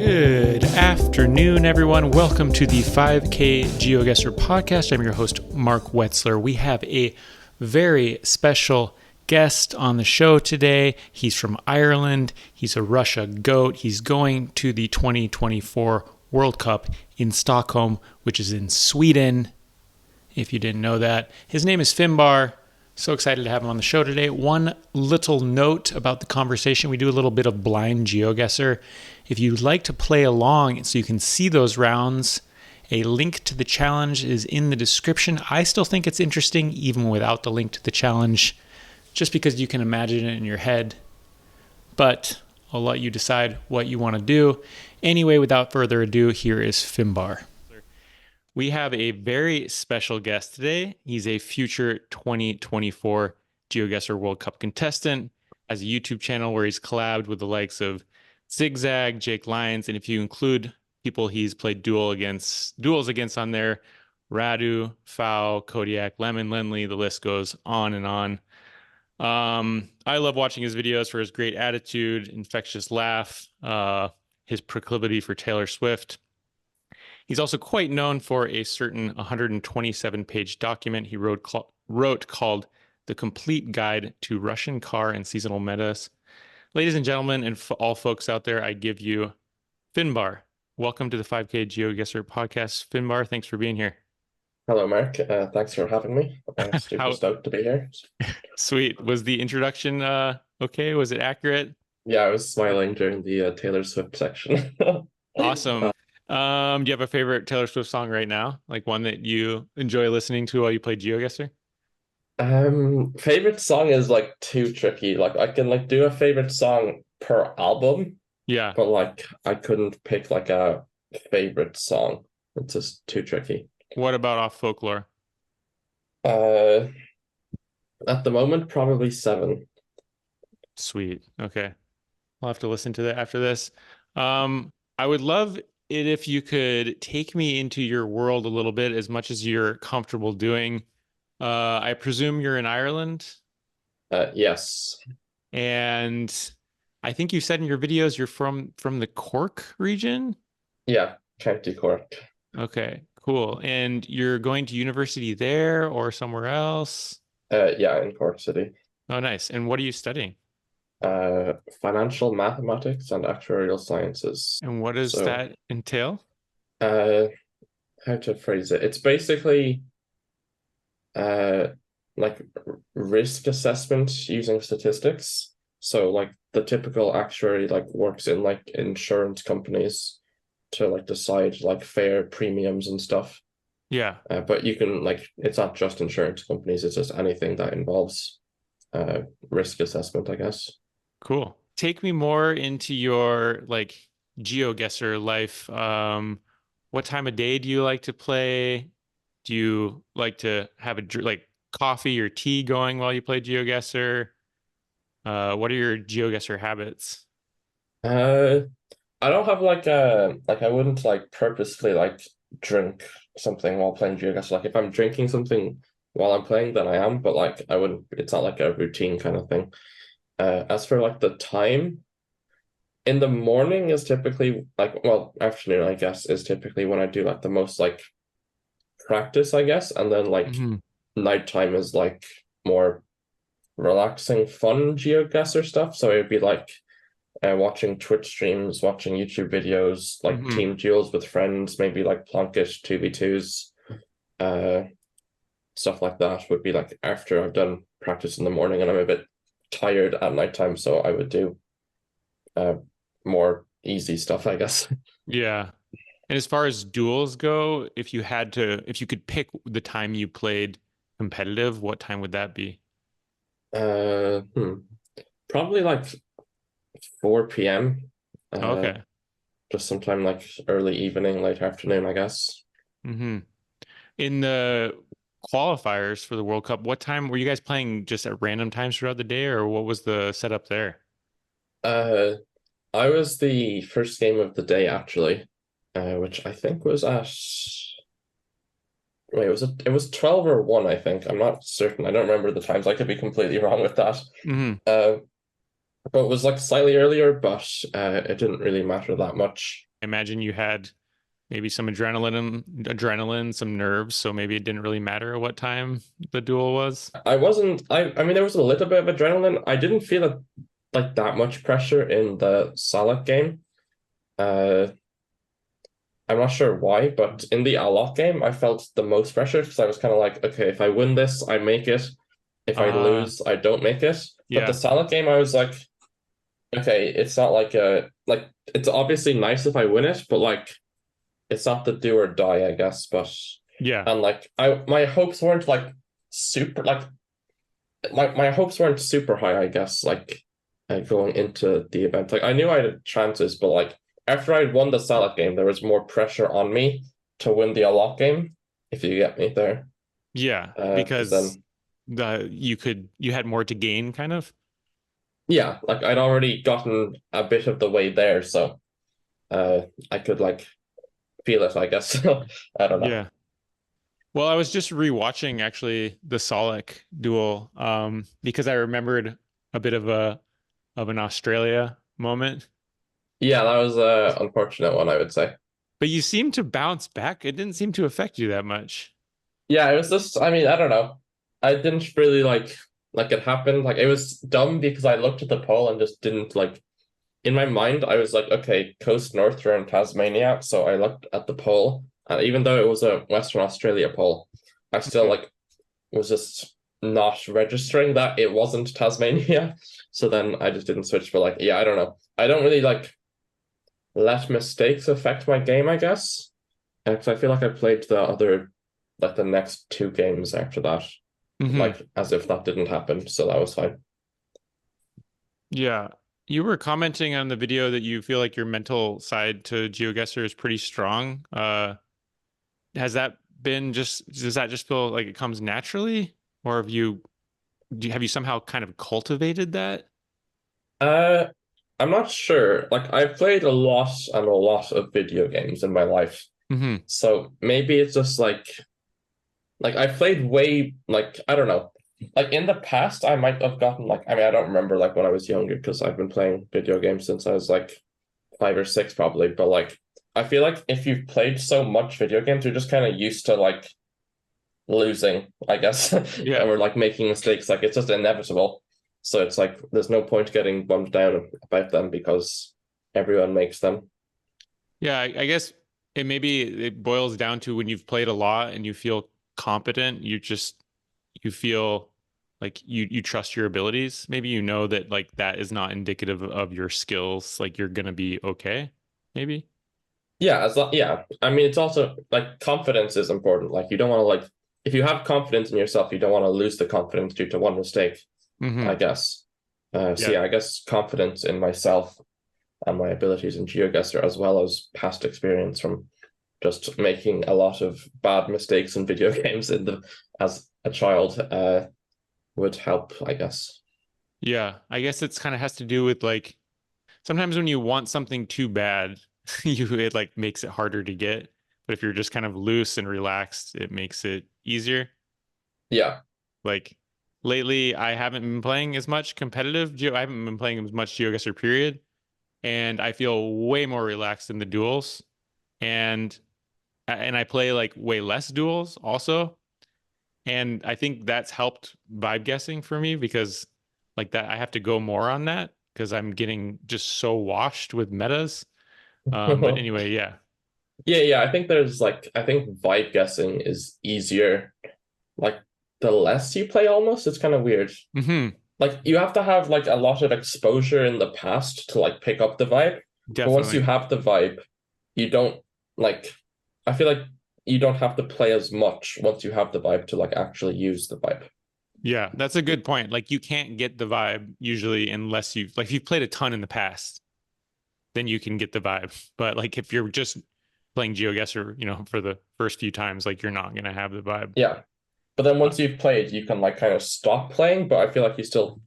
Good afternoon, everyone. Welcome to the 5K GeoGuessr podcast. I'm your host, Mark Wetzler. We have a very special guest on the show today. He's from Ireland. He's a Russia goat. He's going to the 2024 World Cup in Stockholm, which is in Sweden, if you didn't know that. His name is Finbarr. So excited to have him on the show today. One little note about the conversation. We do a little bit of Blind GeoGuessr. If you'd like to play along so you can see those rounds, a link to the challenge is in the description. I still think it's interesting even without the link to the challenge, just because you can imagine it in your head. But I'll let you decide what you want to do. Anyway, without further ado, here is Finbarr. We have a very special guest today. He's a future 2024 GeoGuessr World Cup contestant, has a YouTube channel where he's collabed with the likes of Zigzag, Jake Lyons, and if you include people he's played duels against on there, Radu, Fau, Kodiak, Lemon, Lindley, the list goes on and on. I love watching his videos for his great attitude, infectious laugh, his proclivity for Taylor Swift. He's also quite known for a certain 127-page document he wrote called The Complete Guide to Russian Car and Seasonal Metas. Ladies and gentlemen, and all folks out there, I give you Finbarr. Welcome to the 5K GeoGuessr podcast. Finbarr, thanks for being here. Hello, Mark. Thanks for having me. I'm super stoked to be here. Sweet. Was the introduction okay? Was it accurate? Yeah, I was smiling during the Taylor Swift section. Awesome. Do you have a favorite Taylor Swift song right now? Like one that you enjoy listening to while you play GeoGuessr? Favorite song is like too tricky. Like I can like do a favorite song per album. Yeah. But like I couldn't pick like a favorite song. It's just too tricky. What about off Folklore? At the moment, probably 7. Sweet. Okay. I'll have to listen to that after this. I would love it if you could take me into your world a little bit, as much as you're comfortable doing. I presume you're in Ireland? Yes. And I think you said in your videos you're from the Cork region? Yeah, County Cork. Okay, cool. And you're going to university there or somewhere else? Yeah, in Cork City. Oh, nice. And what are you studying? Financial mathematics and actuarial sciences. And what does that entail? How to phrase it? It's basically like risk assessment using statistics. So like the typical actuary like works in like insurance companies to like decide like fair premiums and stuff. Yeah. But you can like it's not just insurance companies, it's just anything that involves risk assessment, I guess. Cool. Take me more into your like GeoGuessr life. What time of day do you like to play? Do you like to have like coffee or tea going while you play GeoGuessr? What are your GeoGuessr habits? I don't have like I wouldn't like purposefully like drink something while playing GeoGuessr. Like if I'm drinking something while I'm playing, then I am, but like I wouldn't, it's not like a routine kind of thing. As for like the time, in the morning is typically like, well, afternoon, I guess, is typically when I do like the most like practice, I guess. And then like nighttime is like more relaxing, fun GeoGuessr stuff. So it'd be like watching Twitch streams, watching YouTube videos, like team duels with friends, maybe like Plunkett 2v2s, stuff like that would be like after I've done practice in the morning and I'm a bit tired at nighttime, so I would do more easy stuff, I guess. Yeah. And as far as duels go, if you could pick the time you played competitive, what time would that be? Probably like 4 p.m. Okay. Just sometime like early evening, late afternoon, I guess. In the qualifiers for the World Cup, what time were you guys playing? Just at random times throughout the day, or what was the setup there? I was the first game of the day actually, which I think was at wait, it was 12 or 1, I think. I'm not certain. I don't remember the times. I could be completely wrong with that. But it was like slightly earlier, but it didn't really matter that much. imagine you had maybe some adrenaline, some nerves, so maybe it didn't really matter what time the duel was. I wasn't I mean there was a little bit of adrenaline. I didn't feel it like that much pressure in the Salak game. Uh I'm not sure why, but in the Alok game, I felt the most pressure because I was kind of like, okay, if I win this, I make it. If I Uh, lose, I don't make it. But the yeah, Salad game, I was like, okay, it's not like like it's obviously nice if I win it, but like it's not the do or die, I guess. But yeah, and like I my hopes weren't like super like my hopes weren't super high, I guess, like going into the event. Like I knew I had chances, but like after I'd won the Salad game, there was more pressure on me to win the Alok game, if you get me there. yeah, Because because then you had more to gain, kind of. yeah, like I'd already gotten a bit of the way there, so I could like feel it, I guess. I don't know. Yeah. Well, I was just rewatching actually the Solek duel, because I remembered a bit of an Australia moment. Yeah, that was a unfortunate one, I would say. But you seemed to bounce back. It didn't seem to affect you that much. Yeah, it was just, I mean, I don't know. I didn't really like it happened. Like it was dumb because I looked at the poll and just didn't like in my mind, I was like, okay, Coast North are in Tasmania. So I looked at the poll, and even though it was a Western Australia poll, I still Mhm. like was just not registering that it wasn't Tasmania. So then I just didn't switch. But like, yeah, I don't know. I don't really like let mistakes affect my game, I guess. Because I feel like I played the other, like the next two games after that, Mhm. like as if that didn't happen. So that was fine. Yeah. You were commenting on the video that you feel like your mental side to GeoGuessr is pretty strong. Has that been just, does that just feel like it comes naturally? Or have you somehow kind of cultivated that? Uh, I'm not sure. Like I've played a lot and a lot of video games in my life. Hmm. So maybe it's just like I've played way like I don't know. Like in the past I might have gotten like I mean I don't remember like when I was younger because I've been playing video games since I was like 5 or 6 probably, but like I feel like if you've played so much video games, you're just kind of used to like losing, I guess, Yeah. or like making mistakes. Like it's just inevitable. So it's like there's no point getting bummed down about them because everyone makes them. Yeah, I guess it boils down to when you've played a lot and you feel competent, you feel like you trust your abilities. Maybe you know that like that is not indicative of your skills, like you're gonna be okay, maybe. Yeah, yeah. I mean, it's also like confidence is important. Like you don't want to like if you have confidence in yourself, you don't want to lose the confidence due to one mistake, I Hmm. guess. So Yeah. yeah, I guess confidence in myself and my abilities in GeoGuessr as well as past experience from just making a lot of bad mistakes in video games in the as a child would help, I guess. Yeah. I guess it's kind of has to do with like sometimes when you want something too bad, it like makes it harder to get. But if you're just kind of loose and relaxed, it makes it easier. Yeah. Like lately, I haven't been playing as much competitive Geo. I haven't been playing as much GeoGuessr period, and I feel way more relaxed in the duels. And I play like way less duels also. And I think that's helped vibe guessing for me because like that I have to go more on that because I'm getting just so washed with metas. But anyway, yeah. Yeah, I think there's like I think vibe guessing is easier. Like the less you play almost, it's kind of weird. Hmm. Like you have to have like a lot of exposure in the past to like pick up the vibe. But once you Definitely. have the vibe, you don't like I feel like you don't have to play as much once you have the vibe to like actually use the vibe. Yeah, that's a good point. Like you can't get the vibe usually unless you've played a ton in the past, then you can get the vibe. But like if you're just playing GeoGuessr, for the first few times, like you're not gonna have the vibe. Yeah. But then Uh, once you've played, you can like kind of stop playing, but I feel like you still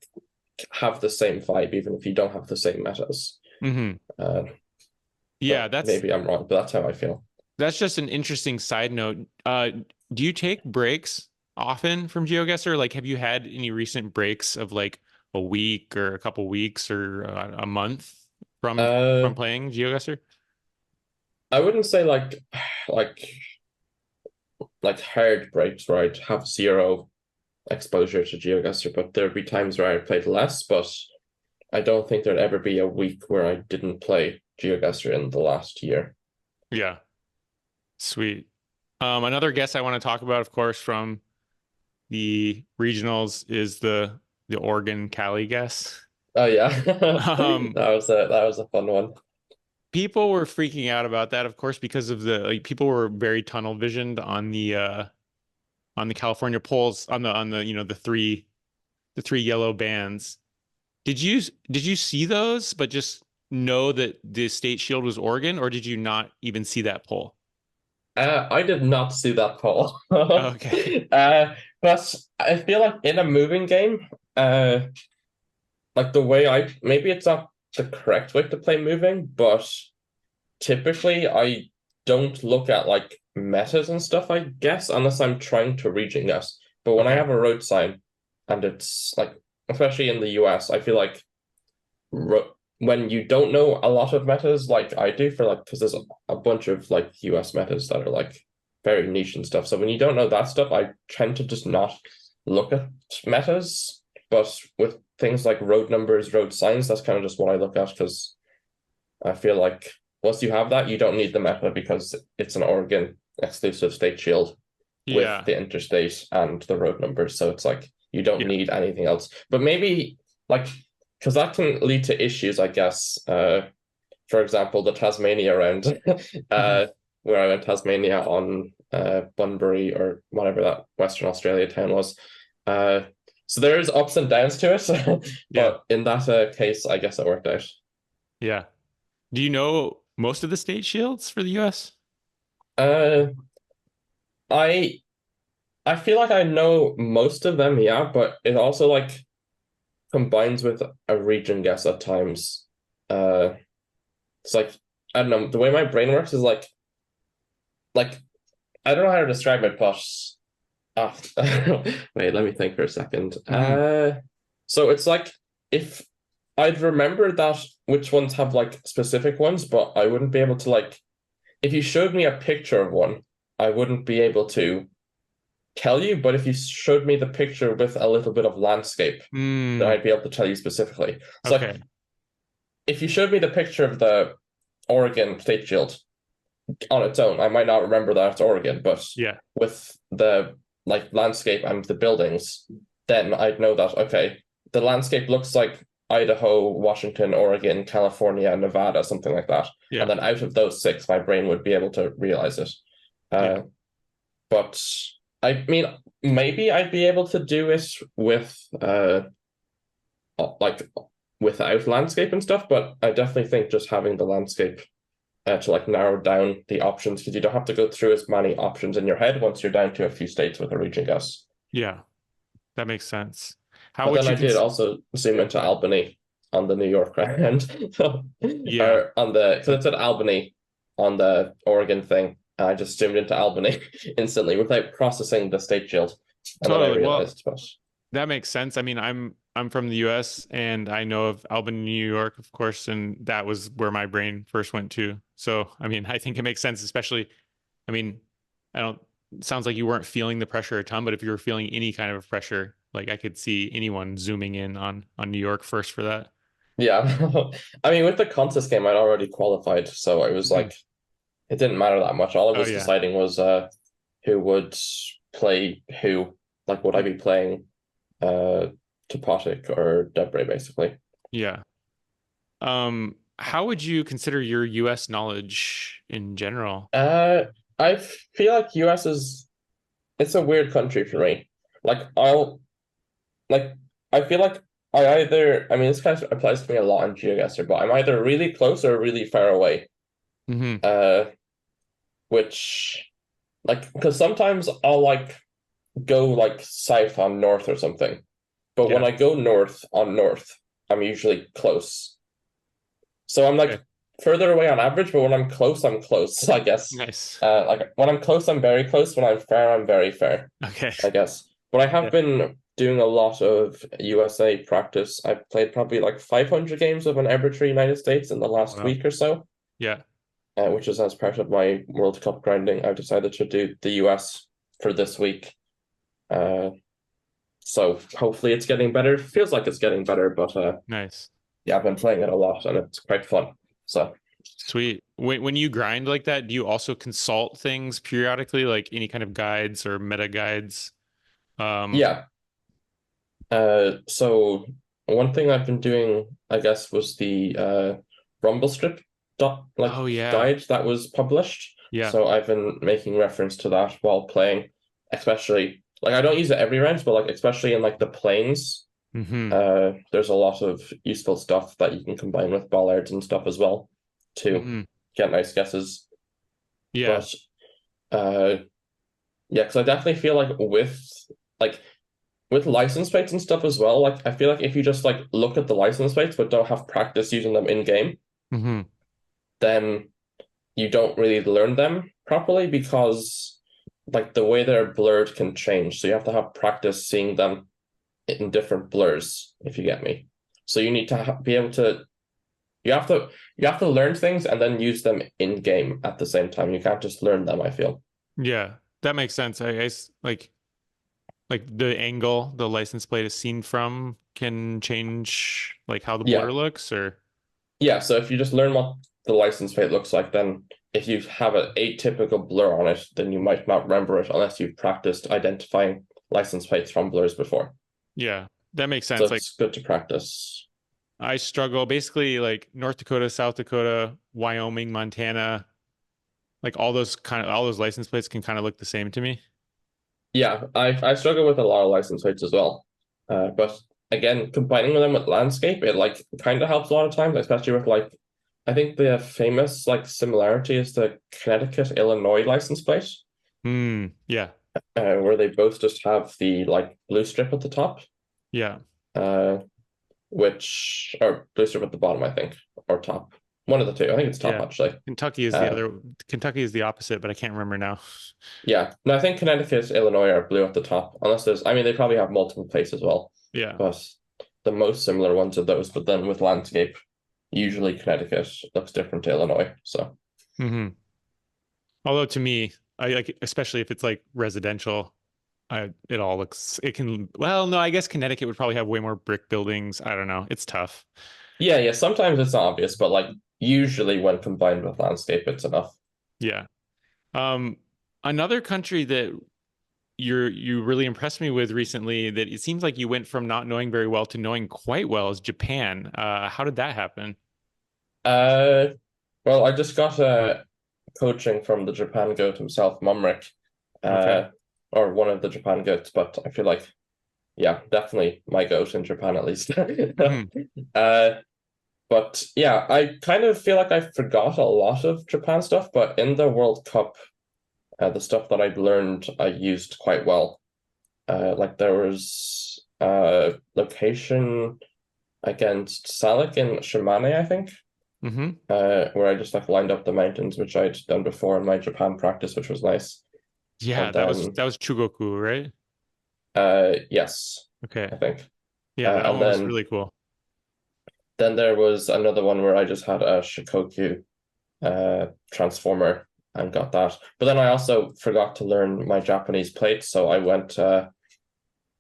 have the same vibe even if you don't have the same metas. mhm. Uh, Yeah, but that's maybe I'm wrong, but that's how I feel. that's just an interesting side note. Do you take breaks often from GeoGuessr? Like, have you had any recent breaks of like a week or a couple weeks or a month from Uh, playing GeoGuessr? I wouldn't say like like hard breaks where I'd have zero exposure to GeoGuessr, but there'd be times where I played less, but I don't think there'd ever be a week where I didn't play GeoGuessr in the last year. Yeah, sweet. Another guess I want to talk about, of course, from the regionals is the Oregon Cali guess. Oh yeah. Um, That was a fun one. People were freaking out about that, of course, because of the like people were very tunnel visioned on the California polls on the the three yellow bands. Did you see those, but just know that the state shield was Oregon, or did you not even see that poll? I did not see that poll. Okay. But I feel like in a moving game, uh, like the way maybe it's not the correct way to play moving, but typically I don't look at like metas and stuff, I guess, unless I'm trying to region guess. But when I Okay. have a road sign and it's like, especially in the US, I feel like when you don't know a lot of metas like I do for like because there's a bunch of like US metas that are like very niche and stuff. So when you don't know that stuff, I tend to just not look at metas. But with things like road numbers, road signs, that's kind of just what I look at because I feel like once you have that, you don't need the meta because it's an Oregon exclusive state shield with Yeah. the interstate and the road numbers. So it's like you don't Yeah. need anything else. But maybe like because that can lead to issues, I guess. For example, the Tasmania round, Mhm. where I went Tasmania on Bunbury or whatever that Western Australia town was. Uh, so there's ups and downs to it, Yeah. but in that case, I guess it worked out. Yeah. Do you know most of the state shields for the US? Uh, I I feel like I know most of them, yeah, but it also like combines with a region guess at times. Uh, it's like I don't know, the way my brain works is like I don't know how to describe it, but ah, wait, let me think for a second. Hmm. So it's like if I'd remember that which ones have like specific ones, but I wouldn't be able to like if you showed me a picture of one, I wouldn't be able to tell you, but if you showed me the picture with a little bit of landscape, then Mm. I'd be able to tell you specifically. It's like Okay. if you showed me the picture of the Oregon State Shield on its own, I might not remember that it's Oregon, but Yeah. with the like landscape and the buildings, then I'd know that okay, the landscape looks like Idaho, Washington, Oregon, California, Nevada, something like that. And Yeah. then out of those six, my brain would be able to realize it. Yeah. Uh, but I mean, maybe I'd be able to do it with like without landscape and stuff, but I definitely think just having the landscape to like narrow down the options because you don't have to go through as many options in your head once you're down to a few states with a region guess. Yeah. That makes sense. How But would then you I did cons also zoom into Albany on the New York end, so, Yeah. or on the because it said Albany on the Oregon thing. I just zoomed into Albany instantly without processing the state shield, and then I Totally. Well, realized, but that makes sense. I mean, I'm from the US and I know of Albany, New York, of course, and that was where my brain first went to. So, I mean, I think it makes sense, especially, I mean, I don't, it sounds like you weren't feeling the pressure a ton, but if you were feeling any kind of pressure, like I could see anyone zooming in on New York first for that. yeah. I mean, with the contest game, I'd already qualified, so it was Mhm. like it didn't matter that much. All I Oh was yeah. deciding was who would play who. Like, would I be playing uh Topotic or Debray, basically? Yeah. How would you consider your US knowledge in general? Uh, I feel like US is it's a weird country for me. Like, like I feel like I mean this kind of applies to me a lot in GeoGuessr, but I'm either really close or really far away. Hmm. Uh, which like because sometimes I'll like go like south on north or something. But when Yeah. I go north on north, I'm usually close. So I'm Okay. like further away on average, but when I'm close, I'm close, I guess. Nice. Like when I'm close, I'm very close. When I'm fair, I'm very fair, Okay. I guess. But I have Yeah. been doing a lot of USA practice. I've played probably like 500 games of an arbitrary United States in the last Wow. week or so. Yeah. which is as part of my World Cup grinding. I've decided to do the US for this week. Uh, so hopefully it's getting better. Feels like it's getting better, but Nice. yeah, I've been playing it a lot and it's quite fun. So Sweet. When you grind like that, do you also consult things periodically, like any kind of guides or meta guides? Um, yeah. So one thing I've been doing, I guess, was the Rumble strip like oh yeah. guide that was published. Yeah. So I've been making reference to that while playing, especially like I don't use it every round, but like especially in like the planes, Mm-hmm. there's a lot of useful stuff that you can combine with bollards and stuff as well to Mm-hmm. get nice guesses. Yeah. But uh yeah, because I definitely feel like like with license plates and stuff as well, like I feel like if you just like look at the license plates but don't have practice using them in game, Mm-hmm. then you don't really learn them properly because like the way they're blurred can change. So you have to have practice seeing them in different blurs, if you get me. So you need to be able to you have to you have to learn things and then use them in game at the same time. You can't just learn them, I feel. Yeah. That makes sense. I guess like the angle the license plate is seen from can change like how the blur Yeah. looks or Yeah, so if you just learn what the license plate looks like, then if you have an atypical blur on it, then you might not remember it unless you've practiced identifying license plates from blurs before. yeah, that makes So sense. Like it's good to practice. I struggle basically like North Dakota, South Dakota, Wyoming, Montana, like all those license plates can kind of look the same to me. Yeah, I struggle with a lot of license plates as well. But again, combining them with landscape, it like kind of helps a lot of times, especially with like I think the famous like similarity is the Connecticut, Illinois license plate, Hmm. Yeah. where they both just have the like blue strip at the top. Yeah. Uh, which or blue strip at the bottom, I think, or top. One of the two. I think it's top Yeah. actually. Kentucky is the Uh, other. Kentucky is the opposite, but I can't remember now. yeah. No, I think Connecticut, Illinois are blue at the top. Unless there's, I mean, they probably have multiple places as well, Yeah. but the most similar ones are those. But then with landscape, usually Connecticut looks different to Illinois. So Hmm. Although to me, I like especially if it's like residential, it all looks it can well, no, I guess Connecticut would probably have way more brick buildings. I don't know. It's tough. yeah, yeah. Sometimes it's not obvious, but like usually when combined with landscape, it's enough. Yeah. Um, Another country that you really impressed me with recently that it seems like you went from not knowing very well to knowing quite well is Japan. How did that happen? Uh, well, I just got coaching from the Japan goat himself, Mumrick, Okay. uh, or one of the Japan goats, but I feel like, yeah, definitely my goat in Japan at least. Hmm. uh, but yeah, I kind of feel like I forgot a lot of Japan stuff, but in the World Cup, the stuff that I'd learned, I used quite well. Like there was location against Salik in Shimane, I think, Hmm. where I just like lined up the mountains, which I'd done before in my Japan practice, which was nice. Yeah, And then, that was Chugoku, right? yes, Okay. I think. Yeah, that And one was really cool. then there was another one where I just had a Shikoku transformer and got that. But then I also forgot to learn my Japanese plates, so I went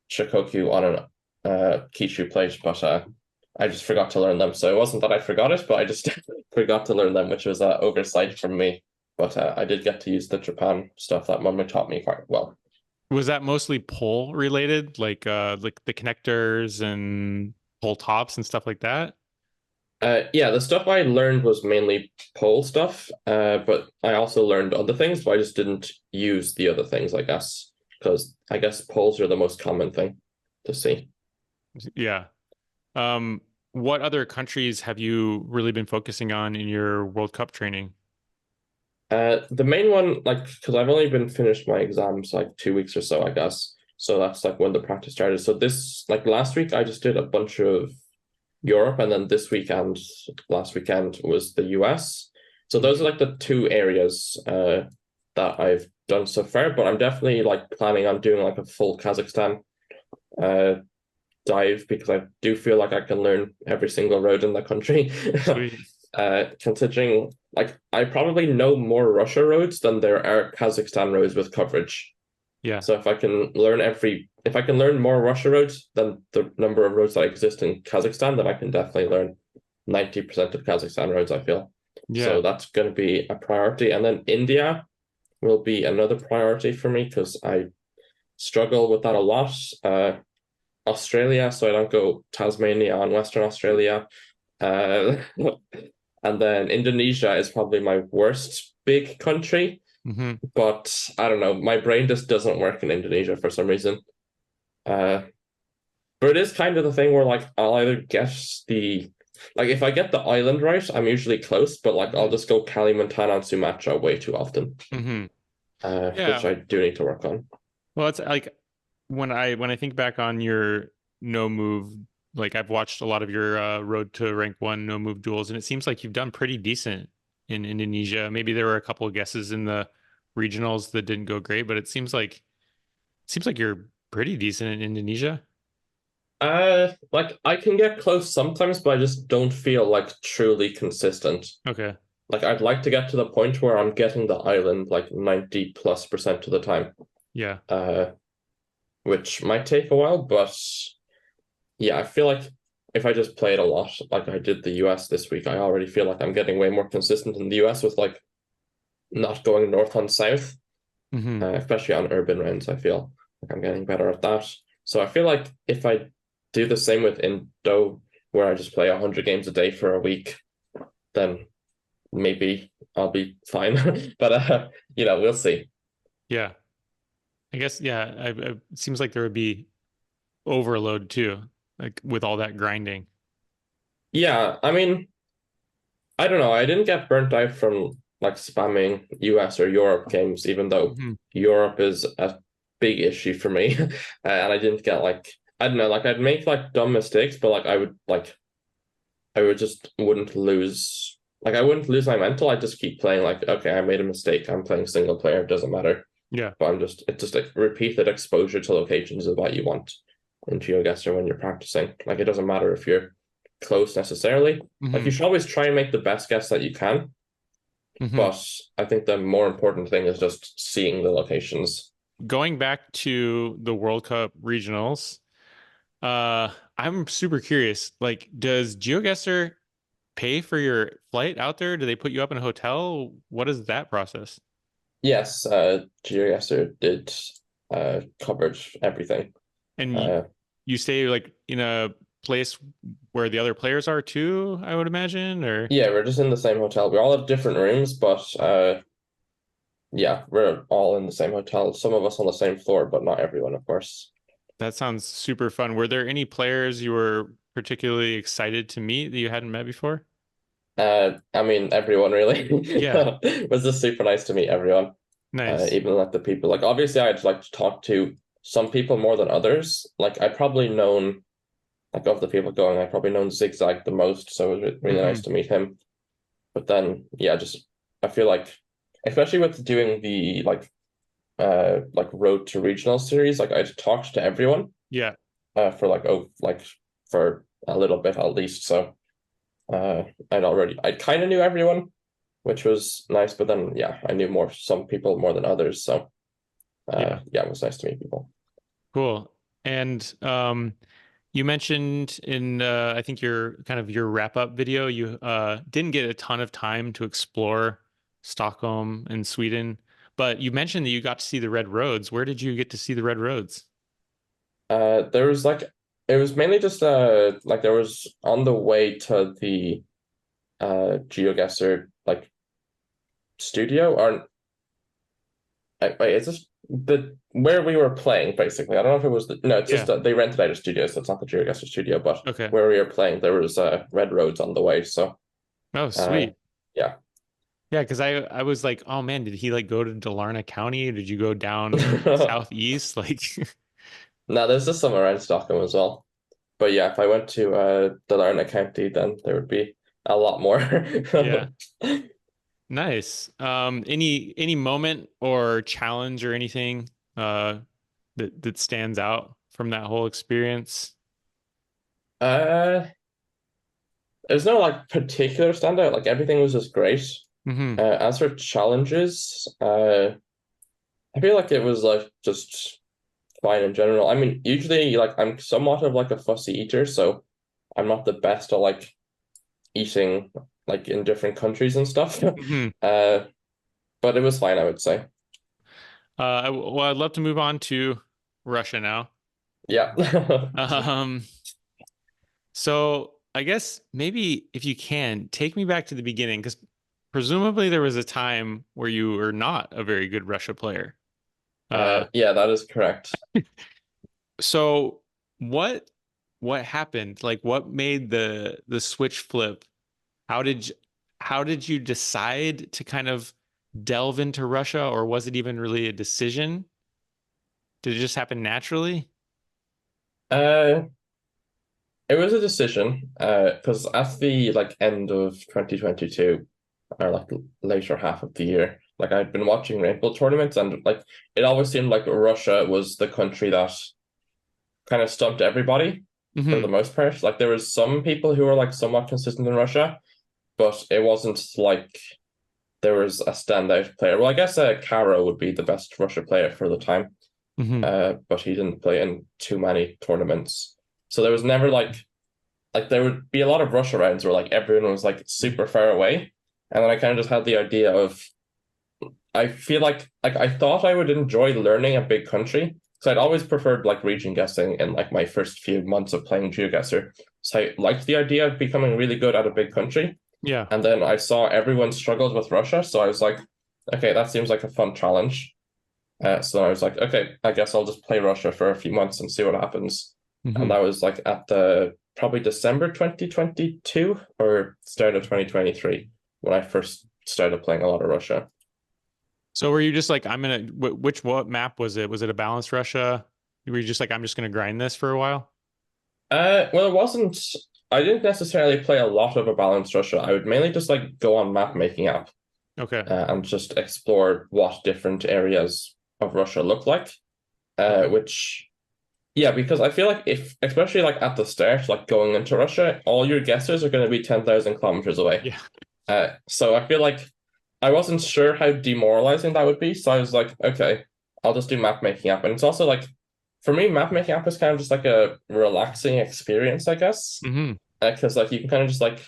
Shikoku on an Kishu plate, but I just forgot to learn them. So it wasn't that I forgot it, but I just forgot to learn them, which was an oversight from me. But I did get to use the Japan stuff that Mummy taught me quite well. Was that mostly pole related, like the connectors and pole tops and stuff like that? Yeah, the stuff I learned was mainly pole stuff, but I also learned other things, but I just didn't use the other things, I guess, because I guess poles are the most common thing to see. Yeah. Um, what other countries have you really been focusing on in your World Cup training? The main one, like, because I've only been finished my exams like 2 weeks or so, I guess. So that's like when the practice started. So this, like last week, I just did a bunch of Europe, and then this weekend, last weekend was the US. So those are Mhm. like the two areas that I've done so far. But I'm definitely like planning on doing like a full Kazakhstan uh dive because I do feel like I can learn every single road in the country. Sweet. considering like I probably know more Russia roads than there are Kazakhstan roads with coverage. Yeah. So if I can learn more Russia roads than the number of roads that exist in Kazakhstan, then I can definitely learn 90% of Kazakhstan roads, I feel. Yeah. So that's going to be a priority. And then India will be another priority for me because I struggle with that a lot. Australia, so I don't go Tasmania and Western Australia. Uh, and then Indonesia is probably my worst big country, Hmm. but I don't know. My brain just doesn't work in Indonesia for some reason. Uh, but it is kind of the thing where like I'll either guess the like if I get the island right, I'm usually close, but like I'll just go Kalimantan and Sumatra way too often, Hmm. which Yeah. I do need to work on. Well, it's like when I think back on your no move, like I've watched a lot of your road to rank one no move duels, and it seems like you've done pretty decent in Indonesia. Maybe there were a couple of guesses in the regionals that didn't go great, but it seems like you're pretty decent in Indonesia. Like I can get close sometimes, but I just don't feel like truly consistent. Okay. Like I'd like to get to the point where I'm getting the island like 90+% of the time. Yeah. Uh, which might take a while, but yeah, I feel like if I just played a lot, like I did the US this week, I already feel like I'm getting way more consistent in the US with like not going north on south, Hmm. especially on urban rounds. I feel like I'm getting better at that. So I feel like if I do the same with Indo, where I just play 100 games a day for a week, then maybe I'll be fine. But we'll see. Yeah. I guess, yeah, it seems like there would be overload too, like with all that grinding. Yeah, I mean, I don't know. I didn't get burnt out from like spamming US or Europe games, even though Hmm. Europe is a big issue for me. And I didn't get like I don't know, like I'd make like dumb mistakes, but I would just wouldn't lose I wouldn't lose my mental. I just keep playing like, okay, I made a mistake. I'm playing single player, it doesn't matter. Yeah. But it's just like repeated exposure to locations is what you want in GeoGuessr when you're practicing. Like it doesn't matter if you're close necessarily. Like you Hmm. should always try and make the best guess that you can. Hmm. But I think the more important thing is just seeing the locations. Going back to the World Cup regionals, I'm super curious. Like, does GeoGuessr pay for your flight out there? Do they put you up in a hotel? What is that process? Yes, GeoGuessr did covered everything. And you, Uh, you stay like in a place where the other players are too, I would imagine, or yeah, we're just in the same hotel. We all have different rooms, but yeah, we're all in the same hotel. Some of us on the same floor, but not everyone, of course. that sounds super fun. Were there any players you were particularly excited to meet that you hadn't met before? I mean, everyone really Yeah, was just super nice to meet everyone. nice. Even like the people, like obviously I'd like to talk to some people more than others. Like I probably known like of the people going, I probably known Zigzag the most, so it was really Hmm. nice to meet him. But then yeah, just I feel like especially with doing the like road to regional series, like I'd talked to everyone Yeah, for for a little bit at least. So uh I kind of knew everyone, which was nice, but then yeah, I knew some people more than others. So yeah, yeah, it was nice to meet people. cool. And you mentioned in I think your kind of your wrap up video, you didn't get a ton of time to explore Stockholm and Sweden, but you mentioned that you got to see the red roads. Where did you get to see the red roads? There was like it was mainly just like there was on the way to the GeoGuessr like studio or wait, is this the where we were playing basically? I don't know if it was no, it's just Yeah. they rented out a studio, so it's not the GeoGuessr studio, but Okay. where we were playing there was red roads on the way, so Oh, uh sweet. yeah. Yeah, because I was like, oh man, did he like go to Dalarna County? Did you go down southeast? Like, Now there's just some around Stockholm as well. But yeah, if I went to Dalarna County, then there would be a lot more. yeah. Nice. Any moment or challenge or anything that stands out from that whole experience? Uh, there's no like particular standout. Like everything was just great. Hmm. As for challenges, I feel like it was like just fine in general. I mean, usually like I'm somewhat of like a fussy eater, so I'm not the best at like eating like in different countries and stuff. Hmm. Uh, but it was fine, I would say. Well, I'd love to move on to Russia now. Yeah. Um, so I guess maybe if you can take me back to the beginning, because presumably there was a time where you were not a very good Russia player. Uh, Yeah, that is correct. so what what happened? Like what made the switch flip? How did you, how did you decide to kind of delve into Russia, or was it even really a decision? Did it just happen naturally? Uh, it was a decision, because at the like end of 2022, or like later half of the year, like I'd been watching rainbow tournaments, and like it always seemed like Russia was the country that kind of stumped everybody for the Hmm. most part. Like there was some people who were like somewhat consistent in Russia, but it wasn't like there was a standout player. Well, I guess Karo would be the best Russia player for the time, Hmm. but he didn't play in too many tournaments. So there was never like there would be a lot of Russia rounds where like everyone was like super far away, and then I kind of just had the idea of I feel like I thought I would enjoy learning a big country. So I'd always preferred like region guessing in like my first few months of playing GeoGuessr. So I liked the idea of becoming really good at a big country. Yeah. And then I saw everyone struggled with Russia. So I was like, okay, that seems like a fun challenge. So I was like, okay, I guess I'll just play Russia for a few months and see what happens. And Hmm. that was like at the probably December 2022 or start of 2023 when I first started playing a lot of Russia. So were you just like, I'm gonna, what map was it? Was it a balanced Russia? Were you just like, I'm just gonna grind this for a while? Well, it wasn't. I didn't necessarily play a lot of a balanced Russia. I would mainly just like go on map making app Okay. and just explore what different areas of Russia look like. Okay. Which, yeah, because I feel like if, especially like at the start, like going into Russia, all your guesses are going to be 10,000 kilometers away. Yeah. So I feel like I wasn't sure how demoralizing that would be. So I was like, okay, I'll just do map making app. And it's also like, for me, map making app is kind of just like a relaxing experience, I guess. Hmm. Because like you can kind of just like,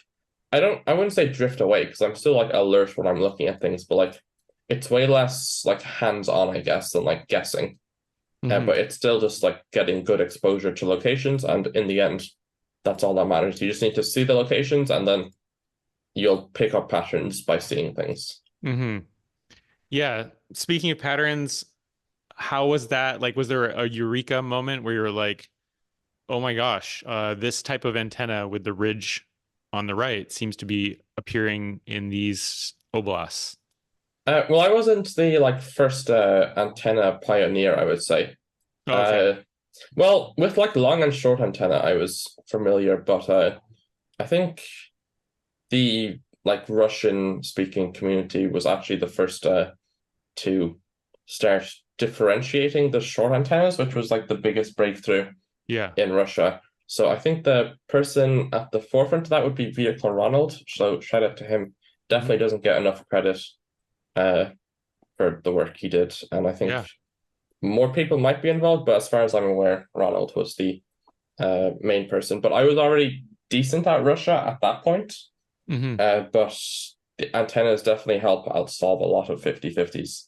I wouldn't say drift away because I'm still like alert when I'm looking at things, but like it's way less like hands on, I guess, than like guessing. Hmm. But it's still just like getting good exposure to locations. And in the end, that's all that matters. You just need to see the locations and then you'll pick up patterns by seeing things. Hmm. Yeah. Speaking of patterns, how was that? Like, was there a eureka moment where you were like, oh my gosh, this type of antenna with the ridge on the right seems to be appearing in these oblasts? Well, I wasn't the like first antenna pioneer, I would say. Oh, okay. Uh, well, with like long and short antenna, I was familiar, but I think the like Russian speaking community was actually the first to start differentiating the short antennas, which was like the biggest breakthrough Yeah. in Russia. So I think the person at the forefront of that would be Vehicle Ronald. So shout out to him. Hmm. Definitely doesn't get enough credit uh, for the work he did. And I think Yeah. more people might be involved, but as far as I'm aware, Ronald was the main person. But I was already decent at Russia at that point. Hmm. But the antennas definitely help out solve a lot of 50-50s.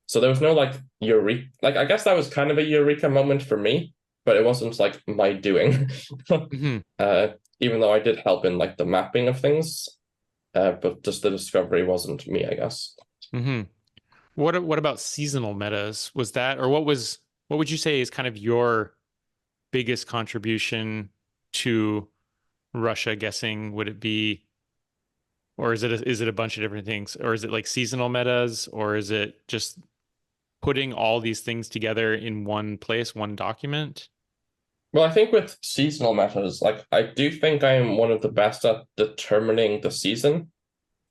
So there was no like eureka. Like I guess that was kind of a eureka moment for me, but it wasn't like my doing. Hmm. uh, Even though I did help in like the mapping of things, but just the discovery wasn't me, I guess. Hmm. What about seasonal metas? Was that, or what would you say is kind of your biggest contribution to Russia guessing? Would it be, or is it a bunch of different things? Or is it like seasonal metas, or is it just putting all these things together in one place, one document? Well, I think with seasonal metas, like I do think I am one of the best at determining the season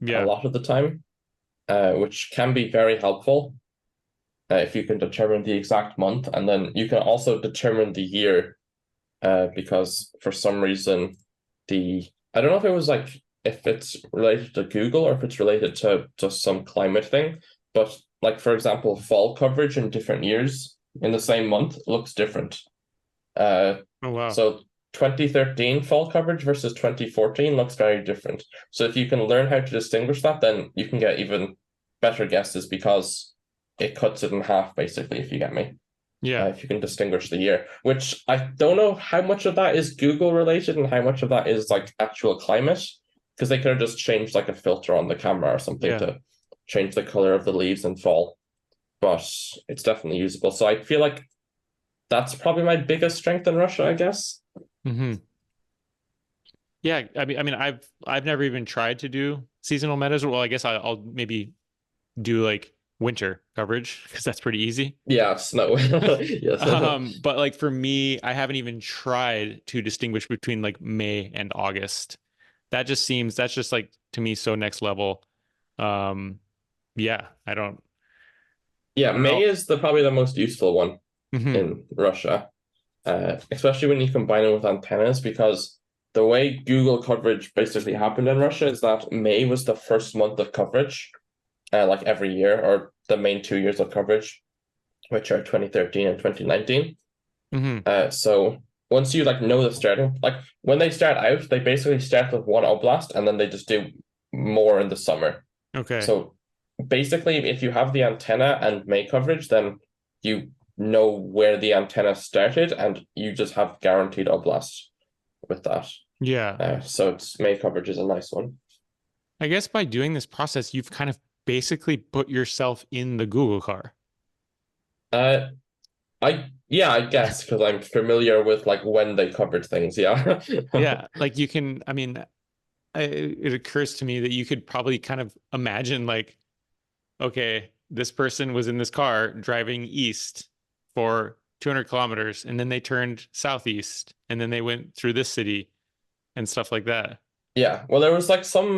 a Yeah. lot of the time, which can be very helpful if you can determine the exact month, and then you can also determine the year because for some reason the I don't know if it was like if it's related to Google or if it's related to just some climate thing, but like for example, fall coverage in different years in the same month looks different. Uh, Oh wow. so 2013 fall coverage versus 2014 looks very different. So if you can learn how to distinguish that, then you can get even better guesses because it cuts it in half basically, if you get me. Yeah. If you can distinguish the year, which I don't know how much of that is Google related and how much of that is like actual climate, because they could have just changed like a filter on the camera or something Yeah. to change the color of the leaves in fall. But it's definitely usable. So I feel like that's probably my biggest strength in Russia, I guess. Hmm. Yeah. I mean, I've never even tried to do seasonal metas. Well, I guess I'll maybe do like winter coverage because that's pretty easy. Yeah, snow. Yes. But like for me, I haven't even tried to distinguish between like May and August. That's just like to me so next level. Um, yeah, Yeah, I don't May know. is the probably the most useful one Hmm. in Russia, especially when you combine it with antennas, because the way Google coverage basically happened in Russia is that May was the first month of coverage, like every year, or the main 2 years of coverage, which are 2013 and 2019. Hmm. So once you like know the starting, like when they start out, they basically start with one oblast and then they just do more in the summer. Okay. So basically, if you have the antenna and May coverage, then you know where the antenna started and you just have guaranteed oblast with that. Yeah. So it's May coverage is a nice one. I guess by doing this process, you've kind of basically put yourself in the Google car. Uh, yeah, I guess because I'm familiar with like when they covered things. Yeah. Yeah, like you can, I mean, it occurs to me that you could probably kind of imagine like, okay, this person was in this car driving east for 200 kilometers and then they turned southeast and then they went through this city and stuff like that. Yeah, well, there was like some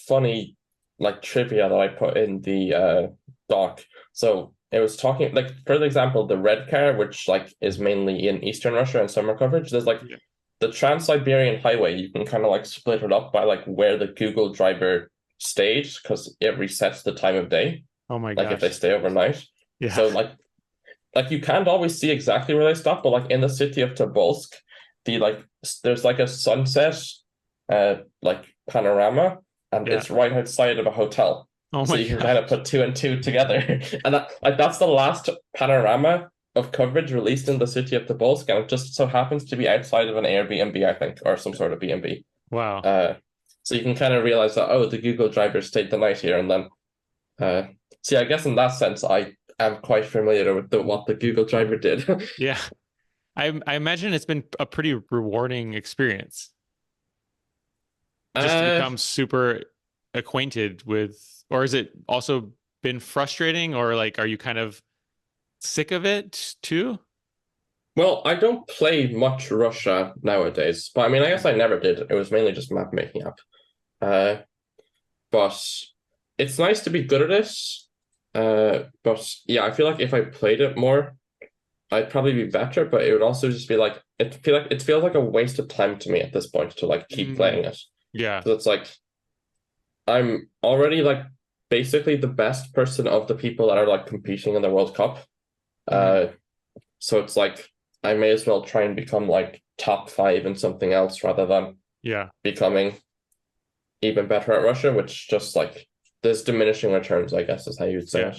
funny like trivia that I put in the doc. So it was talking like for example, the red car, which like is mainly in Eastern Russia and summer coverage. There's like Yeah. the Trans-Siberian Highway. You can kind of like split it up by like where the Google driver stayed because it resets the time of day, Oh my like if they gosh. stay overnight. Yeah. So like you can't always see exactly where they stop, but like in the city of Tobolsk, there's like a sunset like panorama and Yeah. it's right outside of a hotel. Oh So my you can kind of gosh. put two and two together. And that's the last panorama of coverage released in the city of Tobolsk, and it just so happens to be outside of an Airbnb, I think, or some sort of B&B. Wow. Uh so you can kind of realize that, oh, the Google driver stayed the night here, and then uh see, I guess in that sense I am quite familiar with what the Google driver did. Yeah. I imagine it's been a pretty rewarding experience just to Uh, become super acquainted with, or has it also been frustrating, or like, are you kind of sick of it too? well, I don't play much Russia nowadays, but I mean, I guess I never did. It was mainly just map making up. Uh, but it's nice to be good at it. But yeah, I feel like if I played it more, I'd probably be better. But it would also just be like it feels like a waste of time to me at this point to like keep Mm, playing it. yeah. So it's like I'm already like basically the best person of the people that are like competing in the World Cup. Hmm. Uh, So it's like I may as well try and become like top five in something else rather than Yeah. becoming even better at Russia, which just like there's diminishing returns, I guess is how you'd say Yeah. it.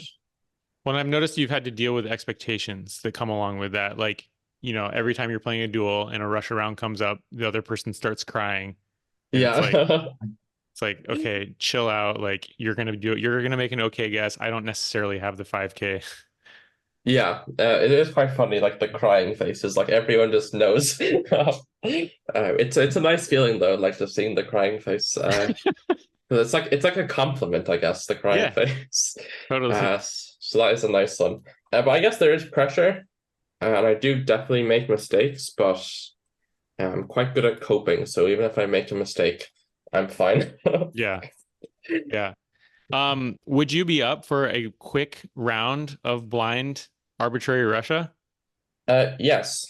Well, I've noticed you've had to deal with expectations that come along with that. Like, every time you're playing a duel and a rush round comes up, the other person starts crying. And Yeah. it's like, okay, chill out. Like you're gonna make an okay guess. I don't necessarily have the 5K. Yeah, it is quite funny, like the crying faces, like everyone just knows. It's a nice feeling though, like just seeing the crying face. 'Cause it's like a compliment, I guess, the crying Yeah, face. totally. So that is a nice one. But I guess there is pressure, and I do definitely make mistakes, but I'm quite good at coping. So even if I make a mistake, I'm fine. Yeah. Yeah. Would you be up for a quick round of blind arbitrary Russia? Yes.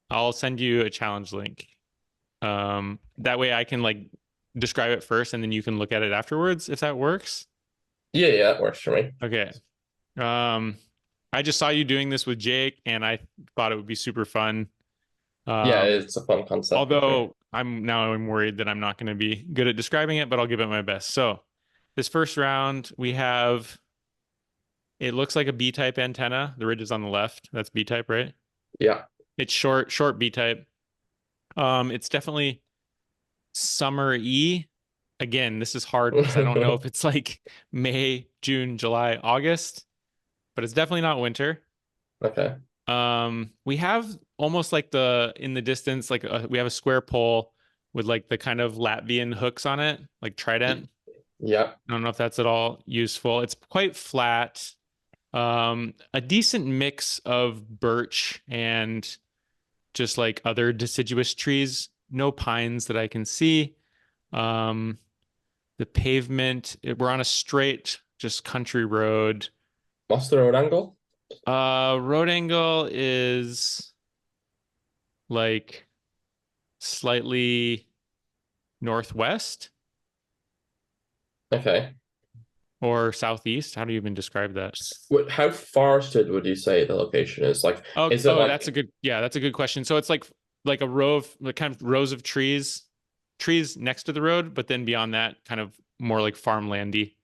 I'll send you a challenge link. That way I can like describe it first and then you can look at it afterwards if that works. Yeah, yeah, that works for me. Okay. Um, I just saw you doing this with Jake and I thought it would be super fun. Yeah, Um, it's a fun concept for sure. although I'm worried that I'm not going to be good at describing it, but I'll give it my best. So this first round we have it looks like a B-type antenna. The ridge is on the left. That's B-type, right? Yeah. It's short B-type. It's definitely summer-y. Again, this is hard because I don't know if it's like May, June, July, August, but it's definitely not winter. Okay. We have almost like in the distance, like we have a square pole with like the kind of Latvian hooks on it, like trident. Yeah. I don't know if that's at all useful. It's quite flat. A decent mix of birch and just like other deciduous trees. No pines that I can see. Um, the pavement, we're on a straight, just country road. What's the road angle? Road angle is like slightly northwest Okay. or southeast. How do you even describe that? How forested would you say the location is? Like, Oh, is it that's a like, good, yeah, that's a good question. So it's like a row of like kind of rows of trees next to the road, but then beyond that, kind of more like farmlandy.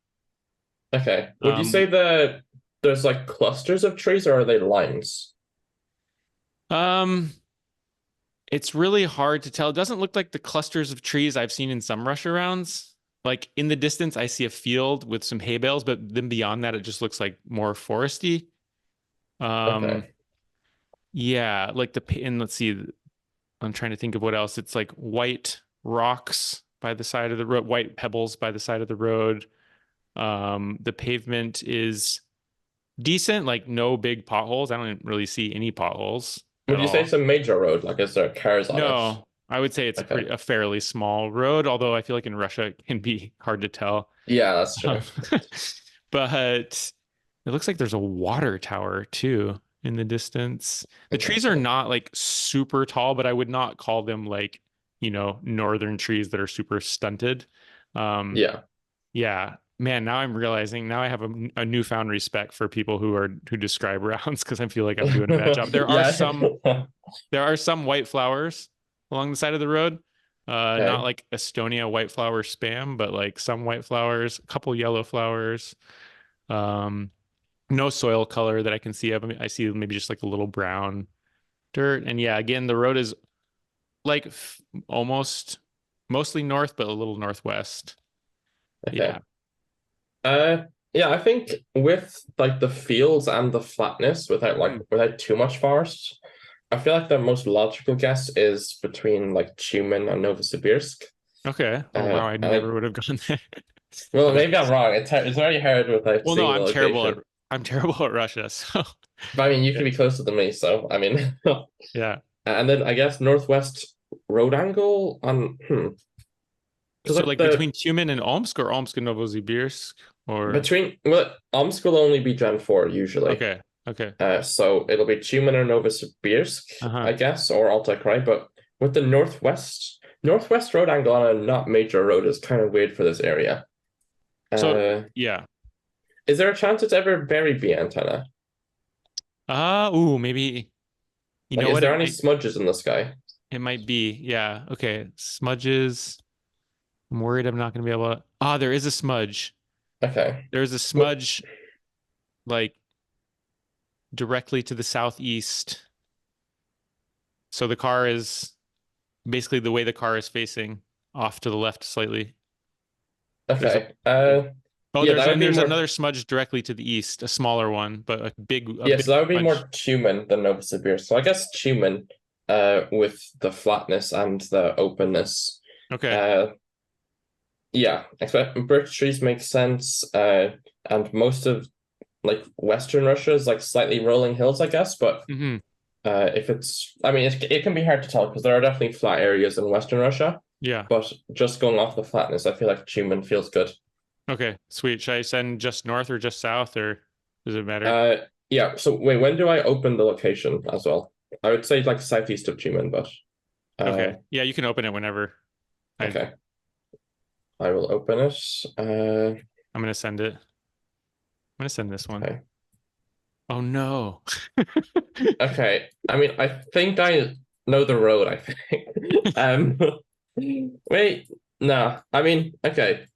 okay. Would you Um, say that there's like clusters of trees or are they lines? um, it's really hard to tell. It doesn't look like the clusters of trees I've seen in some rush rounds. Like in the distance, I see a field with some hay bales, but then beyond that, it just looks like more foresty. Um, Okay. yeah, like and let's see, I'm trying to think of what else. It's like white rocks by the side of the road, white pebbles by the side of the road. The pavement is decent, like no big potholes. I don't really see any potholes at Would you say it's all. a major road? Like, is there cars on it? No, I would say it's Okay. a fairly small road, although I feel like in Russia it can be hard to tell. Yeah, that's true. Um, but it looks like there's a water tower too in the distance. The trees are Interesting. not like super tall, but I would not call them like, northern trees that are super stunted. Um, Yeah. yeah, man, now I'm realizing now I have a newfound respect for people who describe rounds because I feel like I'm doing a bad job. Yeah. There are some white flowers along the side of the road. Not Okay. like Estonia white flower spam, but like some white flowers, a couple yellow flowers. Um, no soil color that I can see of. I mean, I see maybe just like a little brown dirt. And yeah, again, the road is like almost mostly north, but a little northwest. Okay. Yeah. Uh, yeah, I think with like the fields and the flatness Hmm. without too much forest, I feel like the most logical guess is between like Tumen and Novosibirsk. Okay. Oh wow, I And never would have gone there. well, But maybe I'm wrong. It's very hard without well, no, seeing the location. I'm terrible at Russia. So But I mean, you yeah. could be closer than me, so I mean, Yeah. and then I guess northwest road angle on because So like like the between Tumen and Omsk or Omsk and Novosibirsk or between well, Omsk will only be Gen 4 usually. okay. Okay. So it'll be Tumen or Novosibirsk, Uh-huh. I guess, or Altai Krai. But with the northwest road angle on a not major road is kind of weird for this area. So Uh, yeah. is there a chance it's ever Berry B antenna? Ooh, maybe you Like, know is what there any smudges in the sky? it might be. Yeah. Okay. Smudges. I'm worried I'm not gonna be able to. Ah, there is a smudge. Okay. There's a What? smudge like directly to the southeast. So the car is basically the way the car is facing off to the left slightly. There's a Okay. oh, Yeah, that would be there's more. another smudge directly to the east, a smaller one, but a Yeah, so big that would be smudge. more Tumen than Novosibirsk. So I guess Tumen, with the flatness and the openness. Okay. Uh, yeah, expect birch trees make sense. And most of like Western Russia is like slightly rolling hills, I guess. But Hmm. if it's, I mean, it can be hard to tell because there are definitely flat areas in Western Russia. Yeah. But just going off the flatness, I feel like Tumen feels good. Okay. Sweet. Should I send just north or just south or does it matter? Uh, yeah. So wait, when do I open the location as well? I would say like southeast of Tumen, but Uh, Okay. Yeah, you can open it whenever. I'm okay. I will open it. gonna send it. I'm gonna send this one. Okay. Oh no. Okay. I mean, I think I know the road, I think. Um, wait, no. I mean, okay.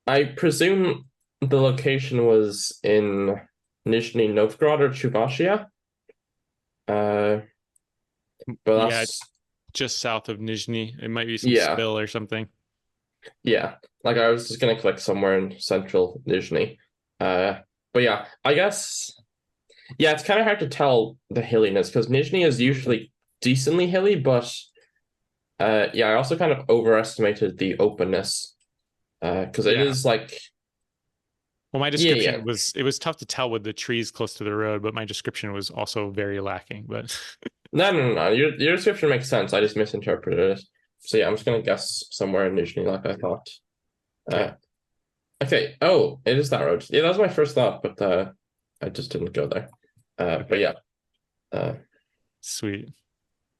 I presume the location was in Nizhny Novgorod or Chuvashia. Uh, but Yeah, that's just south of Nizhny. It might be some yeah, spill or something. yeah. Like I was just gonna click somewhere in central Nizhny. Uh, but yeah, I guess yeah, it's kind of hard to tell the hilliness because Nizhny is usually decently hilly, but yeah, I also kind of overestimated the openness because it Yeah. is like Well, my yeah, yeah. description was it was tough to tell with the trees close to the road, but my description was also very lacking. But No, no, no, no. Your description makes sense. I just misinterpreted it. So yeah, I'm just gonna guess somewhere in Nizhny like I thought. okay. Uh, okay. Oh, it is that road. Yeah, that was my first thought, but I just didn't go there. But Okay. yeah. Uh, Sweet.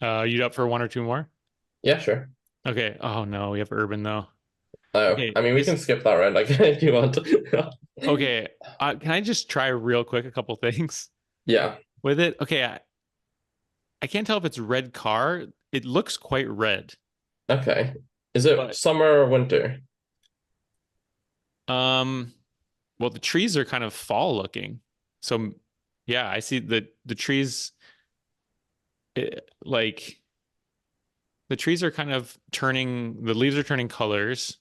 You up for one or two more? yeah, sure. Okay. Oh no, we have urban though. Oh, Okay. I mean, we This can skip that round, like if you want. okay. Can I just try real quick a couple things Yeah. with it? Okay, I can't tell if it's red car. It looks quite red. Okay. Is it But summer or winter? um well the trees are kind of fall looking. So yeah, I see the trees like the trees are kind of turning the leaves are turning colors,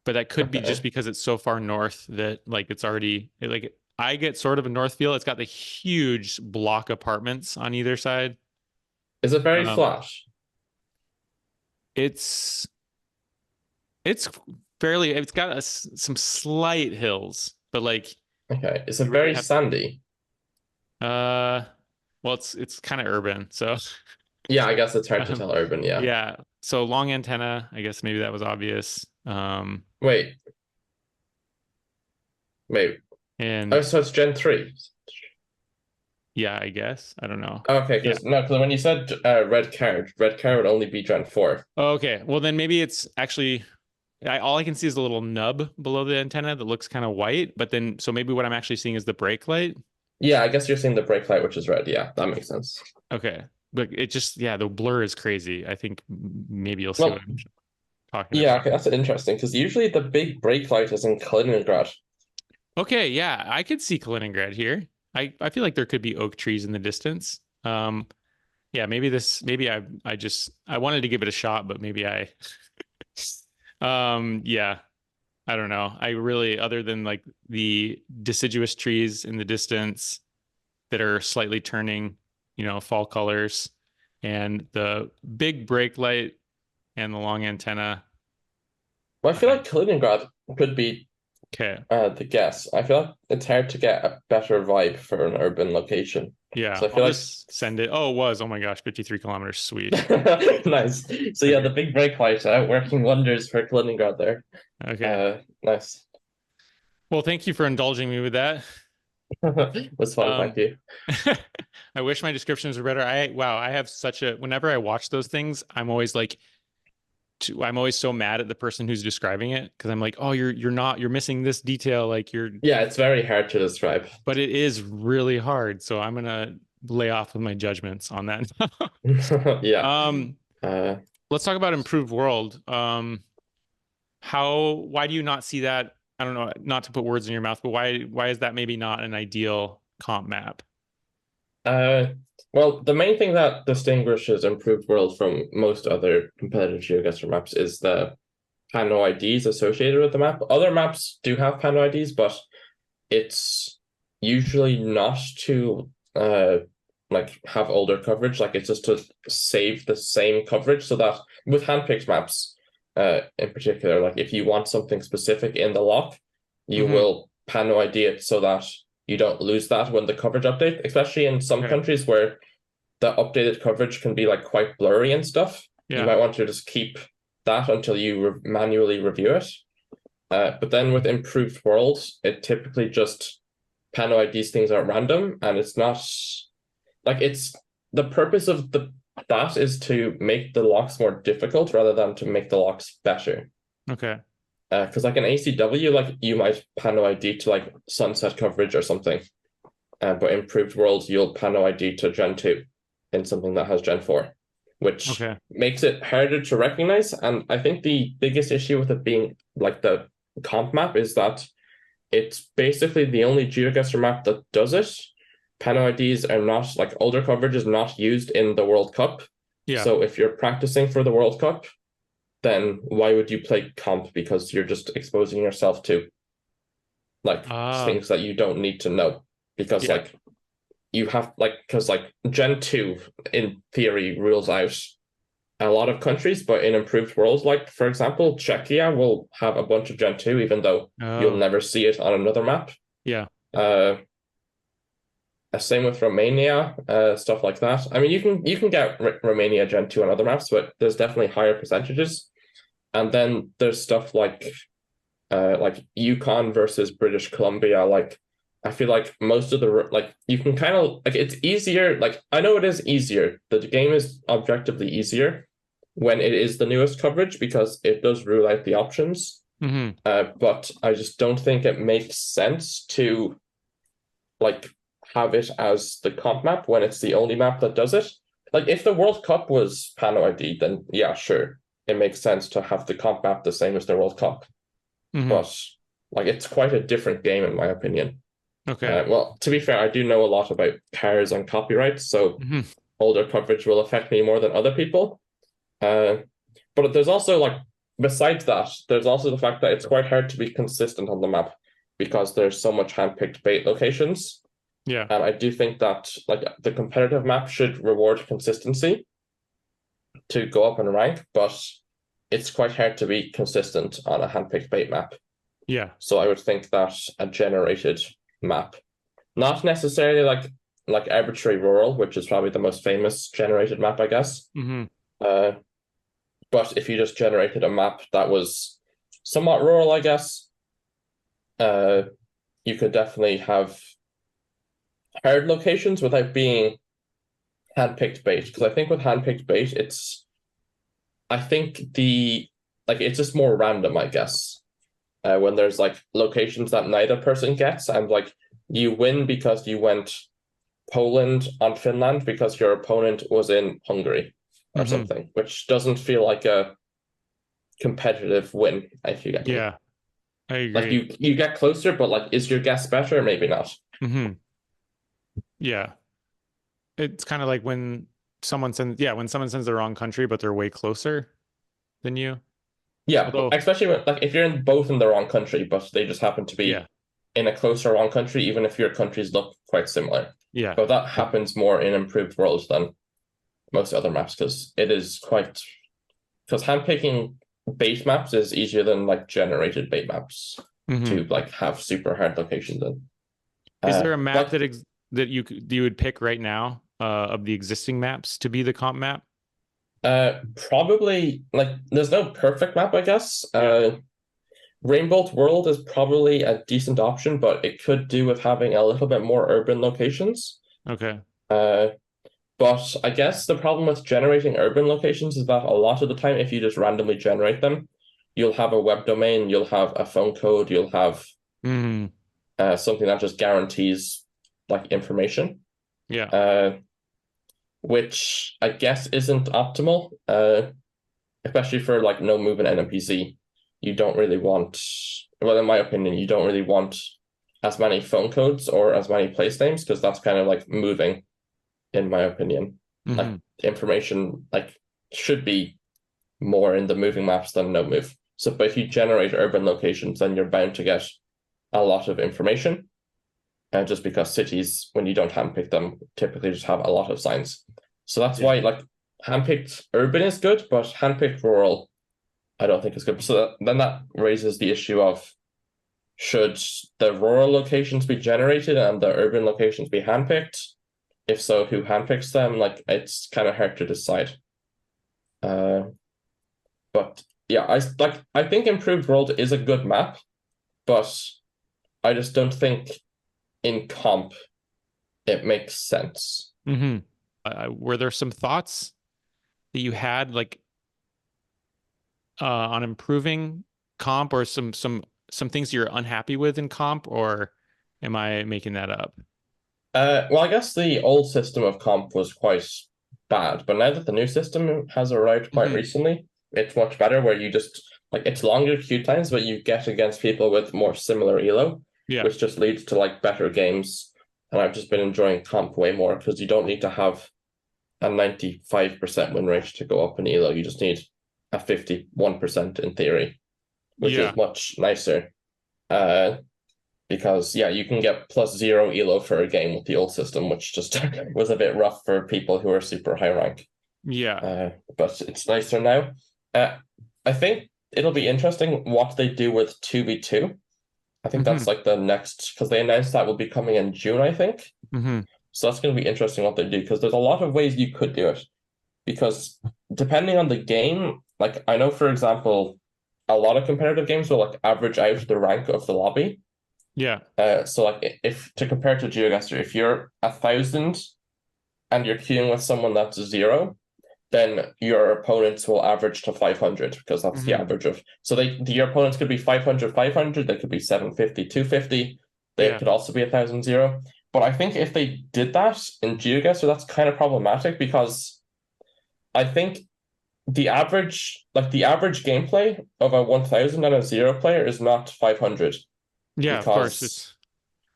but that could be just Okay. because it's so far north that like it's already like I get sort of a north feel. It's got the huge block apartments on either side. Is it very Um, flat? it's it's fairly it's got some slight hills, but like Okay. Is it you really very have sandy? uh well it's kind of urban, so Yeah, I guess it's hard to um, tell urban, yeah. yeah. So long antenna, I guess maybe that was obvious. Wait, wait. Oh, And so it's Gen 3. yeah, I guess. I don't know. Okay, Yeah. because no, because when you said red card would only be Gen 4. Okay. Well, then maybe it's actually all I can see is a little nub below the antenna that looks kind of white, but then so maybe what I'm actually seeing is the brake light. Yeah, I guess you're seeing the brake light, which is red. Yeah, that makes sense. Okay. But it just yeah, the blur is crazy. I think maybe you'll see what Well, I'm talking yeah, about. okay, that's interesting because usually the big brake light is in Kaliningrad. Okay, yeah, I could see Kaliningrad here. I feel like there could be oak trees in the distance. Yeah, maybe I just I wanted to give it a shot, but maybe I yeah, I don't know. I really other than like the deciduous trees in the distance that are slightly turning, fall colors and the big brake light and the long antenna. Well, I feel I like Kaliningrad could be okay. the guess. I feel like it's hard to get a better vibe for an urban location. Yeah, So I I'll feel like just send it. Oh, it was. Oh my gosh, 53 kilometers. Sweet. nice. So yeah, the Okay. big brake light working wonders for Kaliningrad there. Okay. Nice. Well, thank you for indulging me with that. Was fun, thank Um, you. I wish my descriptions were better. Wow, I have such a whenever I watch those things, I'm always so mad at the person who's describing it because I'm like, oh, you're missing this detail. Like Yeah, it's very hard to describe. but it is really hard. So I'm gonna lay off with my judgments on that. Yeah. um, Uh, let's talk about improved world. Why do you not see that? I don't know, not to put words in your mouth, but why is that maybe not an ideal comp map? uh, well, the main thing that distinguishes Improved World from most other competitive GeoGuessr maps is the panel IDs associated with the map. Other maps do have panel IDs, but it's usually not to like have older coverage. Like it's just to save the same coverage so that with handpicked maps, in particular, like if you want something specific in the lock, you Hmm. will panel ID it so that you don't lose that when the coverage update, especially in some Okay. countries where the updated coverage can be like quite blurry and stuff. You Yeah. might want to just keep that until you manually review it. But then with improved worlds, it typically just panel IDs things are random, and it's not like it's the purpose of the that is to make the locks more difficult rather than to make the locks better. Okay. Because like in ACW, like you might pano ID to like sunset coverage or something, but improved worlds you'll pano ID to Gen 2 in something that has Gen 4, which Okay. makes it harder to recognize. And I think the biggest issue with it being like the comp map is that it's basically the only GeoGuessr map that does it. Pano IDs are not like older coverage is not used in the World Cup. Yeah. So if you're practicing for the World Cup, then why would you play comp? Because you're just exposing yourself to like Ah, things that you don't need to know. Because yeah. like you have like because like Gen 2 in theory rules out a lot of countries, but in improved worlds, like for example, Czechia will have a bunch of Gen 2, even though you'll Oh, never see it on another map. yeah. Uh Same with Romania, stuff like that. I mean, you can get Romania Gen 2 on other maps, but there's definitely higher percentages. And then there's stuff like Yukon versus British Columbia. Like I feel like most of the like you can kind of like it's easier. Like I know it is easier. The game is objectively easier when it is the newest coverage because it does rule out the options. Hmm. But I just don't think it makes sense to like have it as the comp map when it's the only map that does it. Like if the World Cup was Pano ID, then yeah, sure, it makes sense to have the comp map the same as the World Cup. Hmm. But like it's quite a different game in my opinion. Okay. Well, to be fair, I do know a lot about cars and copyright, so Hmm. older coverage will affect me more than other people. Uh, but there's also like besides that, there's also the fact that it's quite hard to be consistent on the map because there's so much handpicked bait locations. Yeah. And I do think that like the competitive map should reward consistency to go up in rank, but it's quite hard to be consistent on a handpicked bait map. Yeah. So I would think that a generated map, not necessarily like arbitrary rural, which is probably the most famous generated map, I guess. Hmm. Uh, but if you just generated a map that was somewhat rural, I guess, uh, you could definitely have hard locations without being handpicked bait. Because I think with handpicked bait, I think the like it's just more random, I guess. When there's like locations that neither person gets, and like you win because you went Poland on Finland because your opponent was in Hungary or Hmm. something, which doesn't feel like a competitive win, if you get me. Yeah. I Like agree. you get closer, but like is your guess better? Maybe not. Hmm. Yeah. It's kind of like when someone sends the wrong country, but they're way closer than you. Yeah, but Although, especially when, like if you're in both in the wrong country, but they just happen to yeah. be in a closer wrong country, even if your countries look quite similar. Yeah. But that happens more in improved worlds than most other maps because it is quite because handpicking base maps is easier than like generated bait maps Hmm. to like have super hard locations in. Is there a map Like that you would pick right now of the existing maps to be the comp map? probably like there's no perfect map, I guess. Yeah. Rainbow World is probably a decent option, but it could do with having a little bit more urban locations. Okay. Uh, but I guess the problem with generating urban locations is that a lot of the time, if you just randomly generate them, you'll have a web domain, you'll have a phone code, you'll have Hmm. something that just guarantees like information, Yeah. uh, which I guess isn't optimal, especially for like no movement NPC. You don't really want, well, in my opinion, you don't really want as many phone codes or as many place names because that's kind of like moving, in my opinion. Like Hmm. information like should be more in the moving maps than no move. So, but if you generate urban locations, then you're bound to get a lot of information. And just because cities, when you don't handpick them, typically just have a lot of signs. So that's Yeah. why like handpicked urban is good, but handpicked rural, I don't think is good. So then that raises the issue of should the rural locations be generated and the urban locations be handpicked? If so, who handpicks them? Like it's kind of hard to decide. Uh, but yeah, I think Improved World is a good map, but I just don't think in comp it makes sense. Hmm. Were there some thoughts that you had like on improving comp, or some things you're unhappy with in comp, or am I making that up? Well, I guess the old system of comp was quite bad, but now that the new system has arrived quite Hmm. recently, it's much better where you just like it's longer queue times, but you get against people with more similar elo, Yeah. which just leads to like better games. And I've just been enjoying comp way more because you don't need to have a 95% win rate to go up in elo. You just need a 51% in theory, which Yeah. is much nicer. Uh, because yeah, you can get +0 elo for a game with the old system, which just was a bit rough for people who are super high rank. Yeah. But it's nicer now. Uh, I think it'll be interesting what they do with 2v2. I think Hmm. that's like the next because they announced that will be coming in June, I think. Hmm. So that's going to be interesting what they do because there's a lot of ways you could do it. Because depending on the game, like I know, for example, a lot of competitive games will like average out the rank of the lobby. Yeah. So like if to compare to GeoGuessr, if you're 1,000 and you're queuing with someone that's 0, then your opponents will average to 500 because that's the Hmm. average of. So your opponents could be 500, 500. They could be 750, 250. They Yeah. could also be 1,000, 0. But I think if they did that in GeoGuessr, that's kind of problematic because I think the average gameplay of a 1,000 and a 0 player is not 500 Yeah, of course.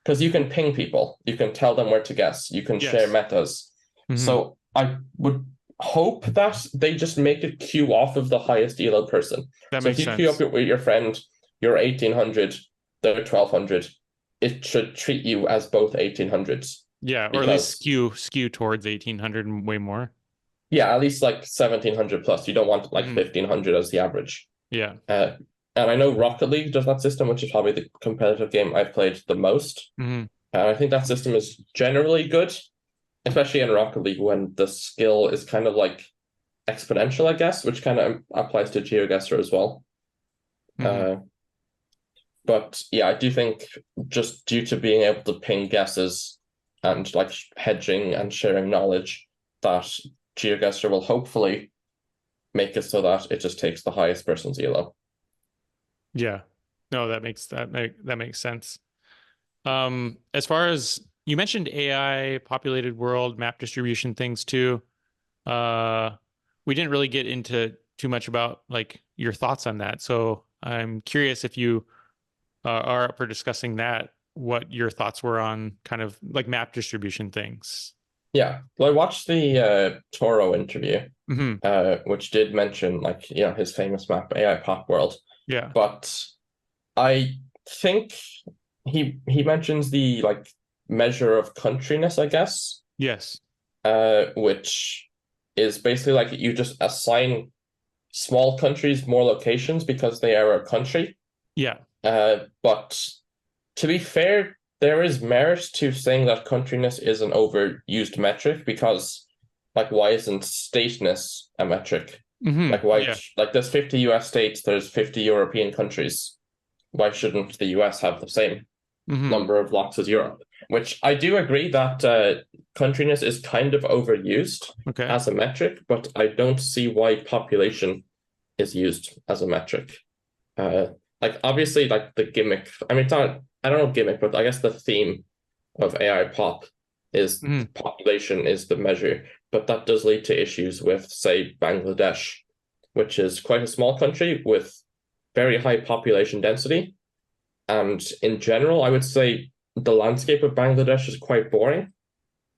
because It's you can ping people, you can tell them where to guess, you can share yes. metas. Hmm. So I would hope that they just make it queue off of the highest elo person. That So if makes you queue up sense. with your friend, you're 1,800, they're 1,200, it should treat you as both 1,800s Yeah, or at least because skew towards 1800 and way more. yeah, at least like 1,700 plus. You don't want like Hmm. 1,500 as the average. Yeah. Uh, and I know Rocket League does that system, which is probably the competitive game I've played the most. Hmm. And I think that system is generally good, especially in Rocket League when the skill is kind of like exponential, I guess, which kind of applies to GeoGuessr as well. Hmm. Uh, but yeah, I do think just due to being able to ping guesses and like hedging and sharing knowledge, that GeoGuessr will hopefully make it so that it just takes the highest person's elo. Yeah. No, that makes sense. As far as you mentioned AI, populated world, map distribution things too. Uh, we didn't really get into too much about like your thoughts on that. So I'm curious if you are up for discussing that, what your thoughts were on kind of like map distribution things. Yeah, well, I watched the Toro interview, Hmm. which did mention like his famous map AI Pop World, Yeah. but I think he mentions the like measure of countryness, I guess, Yes. which is basically like you just assign small countries more locations because they are a country. Yeah. But to be fair, there is merit to saying that countryness is an overused metric because, like, why isn't stateness a metric? Hmm. Like, why, Yeah. like, there's 50 US states, there's 50 European countries. Why shouldn't the US have the same Hmm. number of blocks as Europe? Which I do agree that countryness is kind of overused Okay. as a metric, but I don't see why population is used as a metric. Uh, like obviously, like the gimmick. I mean, it's not. I don't know gimmick, but I guess the theme of AI pop is Hmm. population is the measure, but that does lead to issues with, say, Bangladesh, which is quite a small country with very high population density. And in general, I would say the landscape of Bangladesh is quite boring.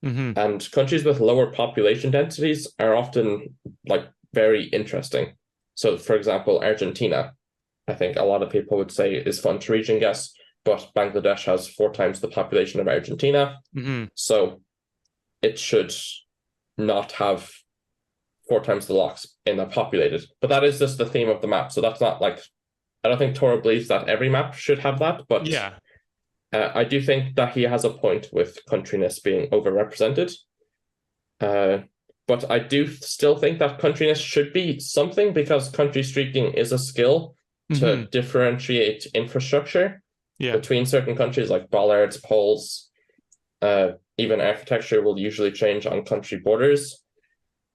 Hmm. And countries with lower population densities are often like very interesting. So, for example, Argentina I think a lot of people would say is fun to region guess, but Bangladesh has 4 times the population of Argentina, Hmm. so it should not have 4 times the locks in the populated. But that is just the theme of the map, so that's not like I don't think Toro believes that every map should have that, but Yeah. I do think that he has a point with countryness being overrepresented. Uh, but I do still think that countryness should be something because country streaking is a skill Hmm. to differentiate infrastructure Yeah. between certain countries, like bollards, poles, even architecture will usually change on country borders.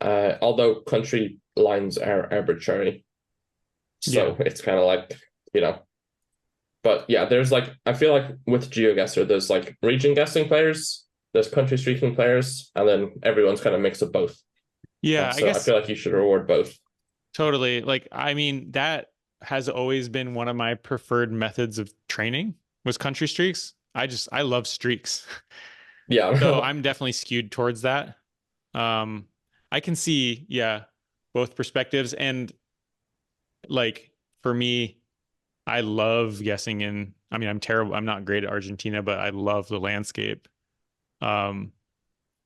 Although country lines are arbitrary, Yeah. so it's kind of like, you know. But yeah, there's like I feel like with GeoGuessr, there's like region guessing players, there's country streaking players, and then everyone's kind of mix of both. Yeah, I So I guess feel like you should reward both. totally. Like, I mean, that has always been one of my preferred methods of training was country streaks. I love streaks. So Yeah. I'm definitely skewed towards that. Um, I can see, yeah, both perspectives. And like for me, I love guessing in, I mean, I'm terrible. I'm not great at Argentina, but I love the landscape. Um,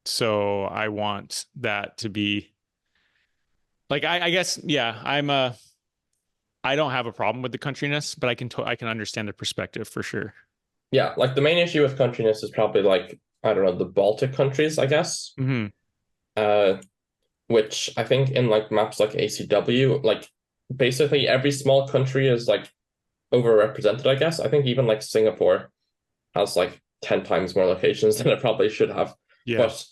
so I want that to be like, I guess, yeah, I don't have a problem with the countryness, but I can understand the perspective for sure. Yeah, like the main issue with countryness is probably like, I don't know, the Baltic countries, I guess. Hmm. Uh, which I think in like maps like ACW, like basically every small country is like overrepresented, I guess. I think even like Singapore has like 10 times more locations than it probably should have. Yeah. But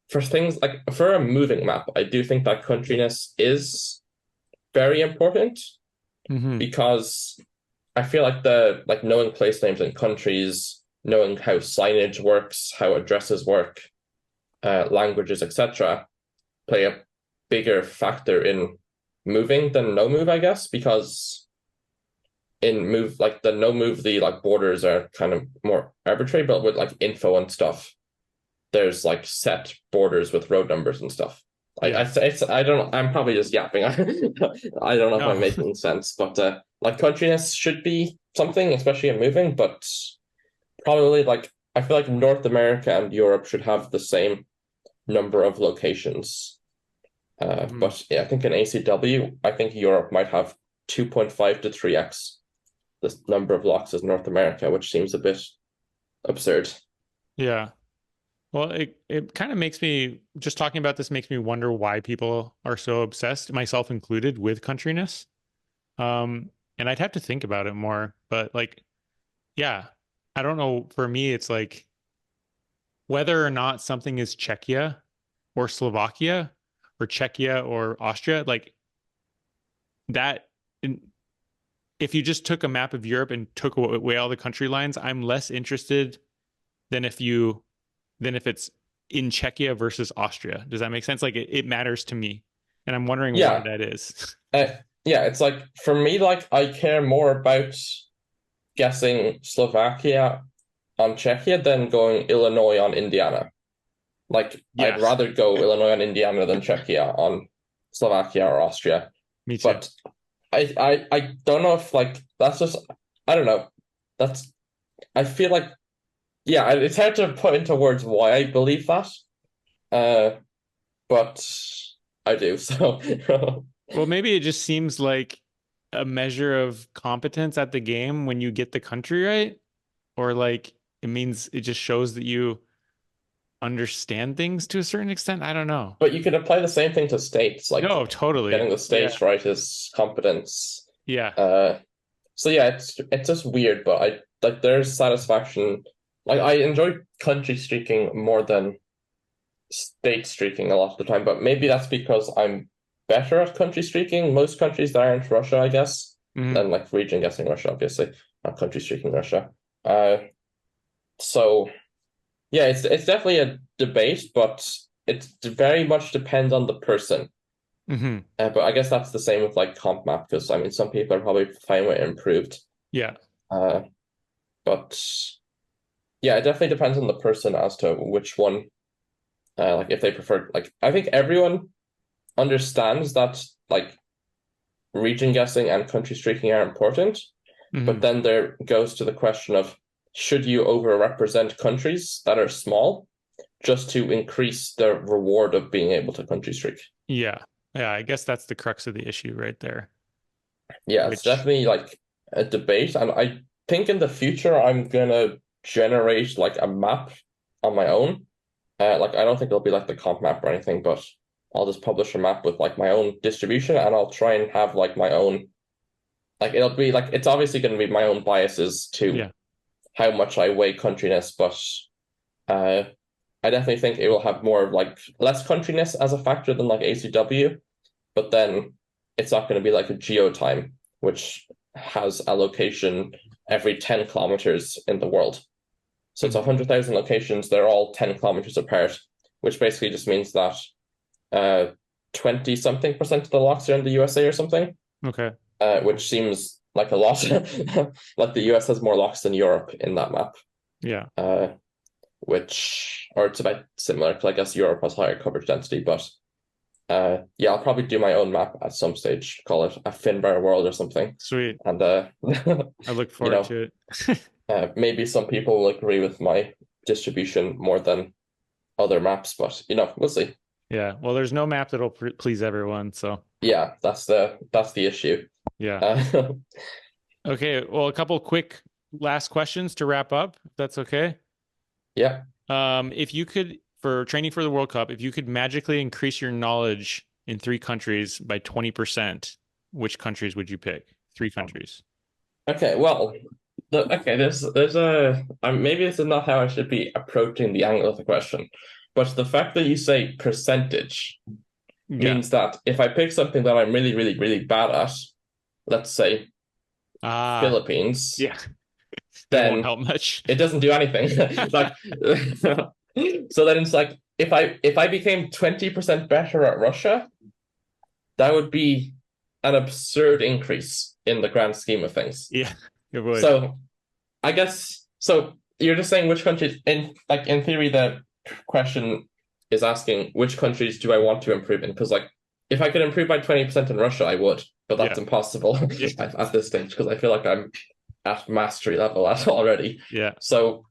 for things like for a moving map, I do think that countryness is very important Hmm. because I feel like the like knowing place names and countries, knowing how signage works, how addresses work, languages, etc., play a bigger factor in moving than no move, I guess, because in move like the no move, the like borders are kind of more arbitrary, but with like info and stuff, there's like set borders with road numbers and stuff. Yeah. I don't I'm probably just yapping. I don't know if I'm No. making sense, but like countryness should be something, especially in moving, but probably like I feel like North America and Europe should have the same number of locations. Hmm. But yeah, I think in ACW, I think Europe might have 2.5 to 3x the number of locks as North America, which seems a bit absurd. Yeah. Well, it kind of makes me just talking about this makes me wonder why people are so obsessed, myself included, with countryness. And I'd have to think about it more, but like, yeah, I don't know. For me, it's like whether or not something is Czechia or Slovakia or Czechia or Austria, like that. If you just took a map of Europe and took away all the country lines, I'm less interested than if it's in Czechia versus Austria. Does that make sense? Like it matters to me, and I'm wondering why Yeah, that is. uh, yeah. It's like for me, like I care more about guessing Slovakia on Czechia than going Illinois on Indiana. Like I'd Yeah, rather go Illinois on Indiana than Czechia on Slovakia or Austria. me too. But I don't know if like that's just I don't know. That's I feel like yeah, it's hard to put into words why I believe that. Uh, but I do. So Well, maybe it just seems like a measure of competence at the game when you get the country right, or like it means it just shows that you understand things to a certain extent. I don't know. but you could apply the same thing to states, like No, totally. getting the Yeah. states right is competence. Yeah. Uh, so yeah, it's just weird, but I like there's satisfaction. Like I enjoy country streaking more than state streaking a lot of the time, but maybe that's because I'm better at country streaking. Most countries that aren't Russia, I guess, Hmm. and like region guessing Russia, obviously, not country streaking Russia. Uh, so yeah, it's definitely a debate, but it very much depends on the person. Hmm. But I guess that's the same with like comp map because I mean some people are probably fine with it improved. Yeah. Uh, but yeah, it definitely depends on the person as to which one. Like if they prefer, like I think everyone understands that like region guessing and country streaking are important, but Hmm. then there goes to the question of should you overrepresent countries that are small just to increase the reward of being able to country streak? Yeah. Yeah. I guess that's the crux of the issue right there, Yeah, it's which, definitely like a debate, and I think in the future I'm gonna generate like a map on my own. Like I don't think it'll be like the comp map or anything, but I'll just publish a map with like my own distribution, and I'll try and have like my own like it'll be like it's obviously going to be my own biases to yeah. how much I weigh countryness, but uh I definitely think it will have more like less countryness as a factor than like ACW, but then it's not going to be like a geotime, which has a location every 10 kilometers in the world. So it's 100,000 locations. They're all 10 kilometers apart, which basically just means that 20 something percent of the locks are in the USA or something. Okay. Which seems like a lot. Like the US has more locks than Europe in that map. Yeah. Or it's about similar because I guess Europe has higher coverage density, but yeah, I'll probably do my own map at some stage, call it a Finbarr world or something. Sweet. And I look forward to it. Maybe some people will agree with my distribution more than other maps, but we'll see. Yeah. Well, there's no map that'll please everyone, so yeah, that's the issue. yeah. Okay. Well, a couple quick last questions to wrap up, if that's okay. Yeah. If you could, for training for the World Cup, if you could magically increase your knowledge in 3 countries by 20%, which countries would you pick? 3 countries. Okay, well, there's maybe this is not how I should be approaching the angle of the question, but the fact that you say percentage means that if I pick something that I'm really, really, really bad at, let's say Philippines, then won't help much. It doesn't do anything. Like, so then it's like if I became 20% better at Russia, that would be an absurd increase in the grand scheme of things. Yeah, it would. So I guess you're just saying which countries in theory the question is asking which countries do I want to improve in, because like if I could improve by 20% in Russia, I would, but that's impossible at this stage because I feel like I'm at mastery level already. Yeah. So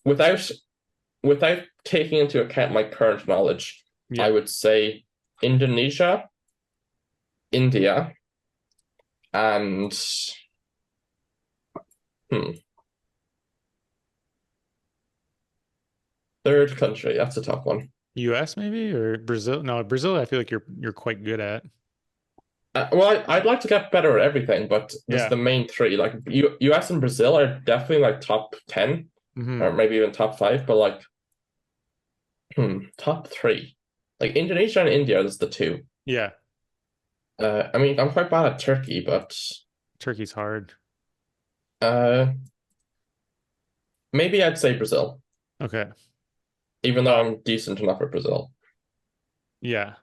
without taking into account my current knowledge, I would say Indonesia, India, and third country. That's a tough one. US maybe, or Brazil? No, Brazil. I feel like you're quite good at. Well, I'd like to get better at everything, but just the main 3. Like US and Brazil are definitely like top 10, or maybe even top 5. But like, top 3, like Indonesia and India is the 2. Yeah. I mean, I'm quite bad at Turkey, but Turkey's hard. Maybe I'd say Brazil. Okay. Even though I'm decent enough at Brazil. Yeah.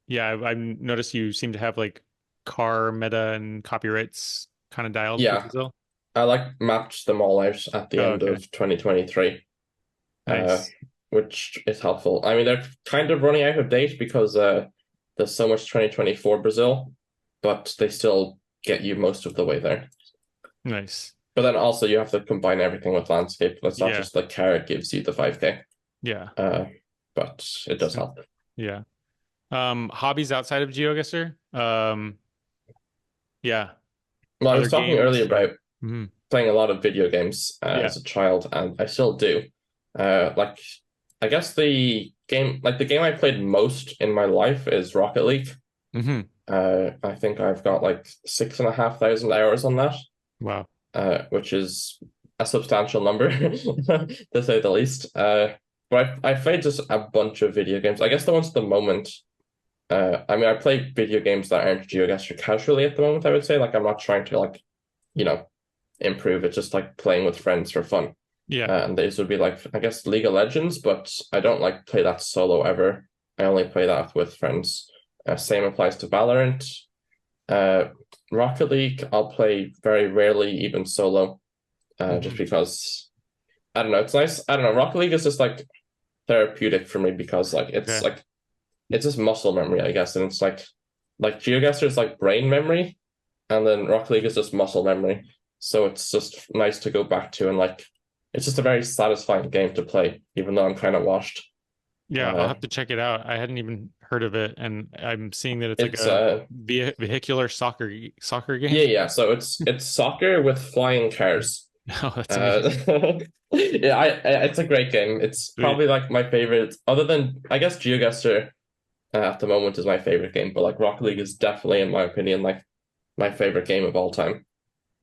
Yeah, I've noticed you seem to have like car meta and copyrights kind of dialed for Brazil. I like mapped them all out at the end of 2023. Nice. Which is helpful. I mean, they're kind of running out of date because there's so much 2024 Brazil, but they still get you most of the way there. Nice. But then also you have to combine everything with landscape. That's not just the carrot gives you the 5K. Yeah. But it does help. Yeah. Hobbies outside of GeoGuessr? Yeah. Well, I was talking earlier about playing a lot of video games as a child, and I still do. Like, I guess the game I played most in my life is Rocket League. I think I've got like 6,500 hours on that. Wow. Which is a substantial number, to say the least. But I've played just a bunch of video games. I guess the ones at the moment, I mean, I play video games that aren't GeoGuessr casually at the moment, I would say. Like, I'm not trying to, like, improve. It's just, like, playing with friends for fun. Yeah. And these would be, like, I guess, League of Legends, but I don't, like, play that solo ever. I only play that with friends. Same applies to Valorant. Rocket League, I'll play very rarely, even solo, just because, I don't know, it's nice. I don't know, Rocket League is just, like, therapeutic for me because, like, it's, like, it's just muscle memory, I guess, and it's, like GeoGuessr is, like, brain memory, and then Rocket League is just muscle memory, so it's just nice to go back to, and, like, it's just a very satisfying game to play, even though I'm kind of washed. Yeah, I'll have to check it out. I hadn't even heard of it, and I'm seeing that it's like a vehicular soccer game. Yeah. So it's soccer with flying cars. Oh, that's amazing. Yeah, it's a great game. It's probably like my favorite, other than I guess GeoGuessr at the moment is my favorite game, but like Rocket League is definitely, in my opinion, like my favorite game of all time.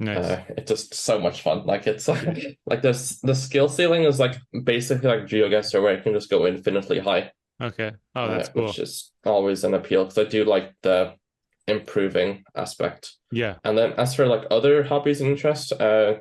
Nice. It's just so much fun. Like it's like this the skill ceiling is like basically like GeoGuessr where you can just go infinitely high, Okay. Oh, that's which cool. is always an appeal because I do like the improving aspect. Yeah. And then as for like other hobbies and interests, I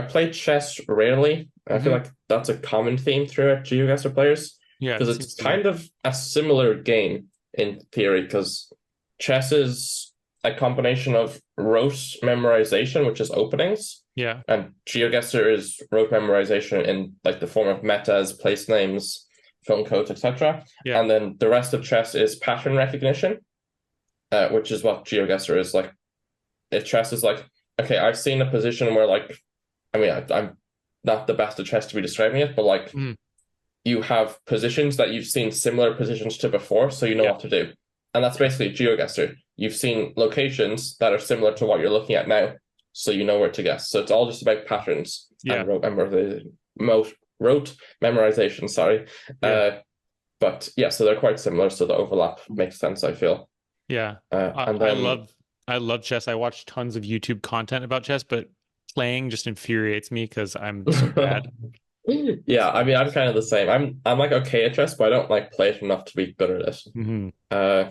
play chess rarely. I feel Hmm. like that's a common theme throughout GeoGuessr players Yeah, it because seems it's to be. kind of a similar game in theory because chess is a combination of rote memorization, which is openings, Yeah. and GeoGuessr is rote memorization in like the form of metas, place names, film codes, etc. Yeah. And then the rest of chess is pattern recognition, which is what GeoGuessr is like. If chess is like, okay, I've seen a position where like I mean, I'm not the best at chess to be describing it, but like Mhm. you have positions that you've seen similar positions to before, so you know Yeah. what to do. And that's Yeah. basically GeoGuessr. You've seen locations that are similar to what you're looking at now, so you know where to guess. So it's all just about patterns Yeah. and rote memorization, sorry. Yeah. But yeah, so they're quite similar, so the overlap makes sense, I feel. Yeah. And I then love I love chess. I watch tons of YouTube content about chess, but playing just infuriates me because I'm so bad. yeah, I mean I'm kind of the same. I'm like okay at chess, but I don't like play it enough to be good at it. Hmm. Uh,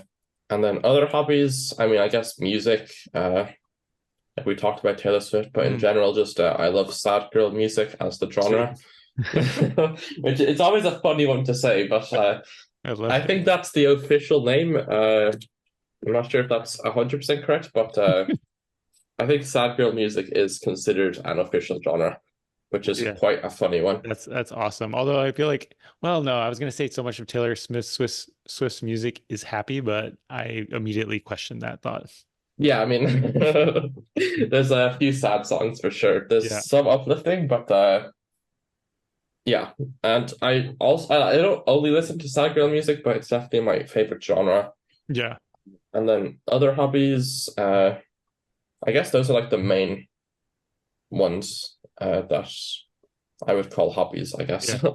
and then other hobbies, I mean, I guess music. Like we talked about Taylor Swift, but in Hmm. general, just I love sad girl music as the Sweet. genre, which it's always a funny one to say, but I love I it. think that's the official name. I'm not sure if that's 100% correct, but I think sad girl music is considered an official genre, which is Yeah. quite a funny one. That's awesome. Although I feel like, well, no, I was gonna say so much of Taylor Swift's music is happy, but I immediately questioned that thought. Yeah, I mean, there's a few sad songs for sure. There's Yeah. some uplifting, but yeah. And I don't only listen to sad girl music, but it's definitely my favorite genre. Yeah. And then other hobbies, I guess those are like the main ones that I would call hobbies, I guess. Yeah.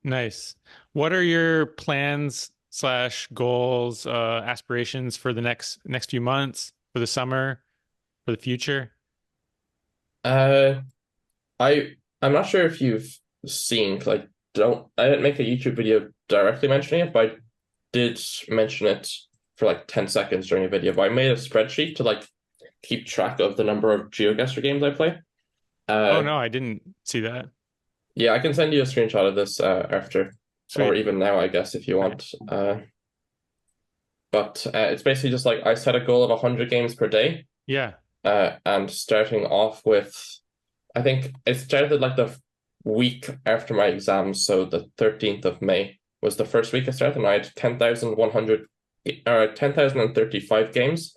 Nice. What are your plans slash goals, aspirations for the next few months, for the summer, for the future? Uh, I I'm not sure if you've seen, 'cause I didn't make a YouTube video directly mentioning it, but I did mention it for like 10 seconds during a video. But I made a spreadsheet to like keep track of the number of GeoGuessr games I play. Oh Uh, no, I didn't see that. yeah, I can send you a screenshot of this after, or Sweet. even now, I guess, if you Okay. want. But it's basically just like I set a goal of 100 games per day, Yeah. and starting off with, I think it started like the week after my exams, so the 13th of May was the first week I started, and I had 10,100 or 10,035 games,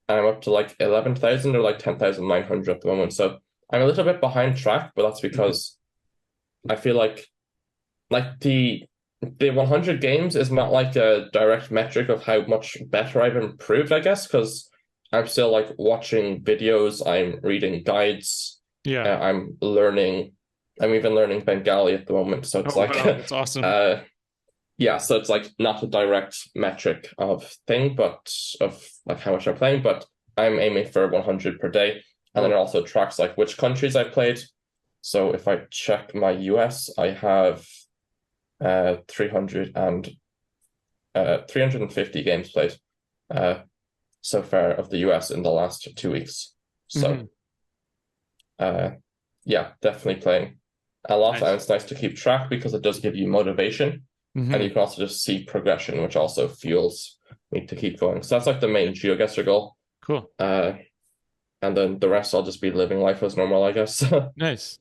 and I'm up to like 11,000 or like 10,900 at the moment. So I'm a little bit behind track, but that's Mhm. because I feel like the 100 games is not like a direct metric of how much better I've improved, I guess, because I'm still like watching videos, I'm reading guides, Yeah. I'm even learning Bengali at the moment. So it's Oh like, wow, that's awesome. uh, yeah, so it's like not a direct metric of thing, but of like how much I'm playing, but I'm aiming for 100 per day. And then it Cool. also tracks like which countries I've played. So if I check my US, I have 300 and 350 games played uh, so far of the US in the last 2 weeks. So Hmm. uh, yeah, definitely playing a lot, and Nice. it's nice to keep track because it does give you motivation, and Hmm. you can also just see progression, which also fuels me to keep going. So that's like the Yeah. main GeoGuessr goal. Cool. Uh, and then the rest I'll just be living life as normal, I guess. Nice.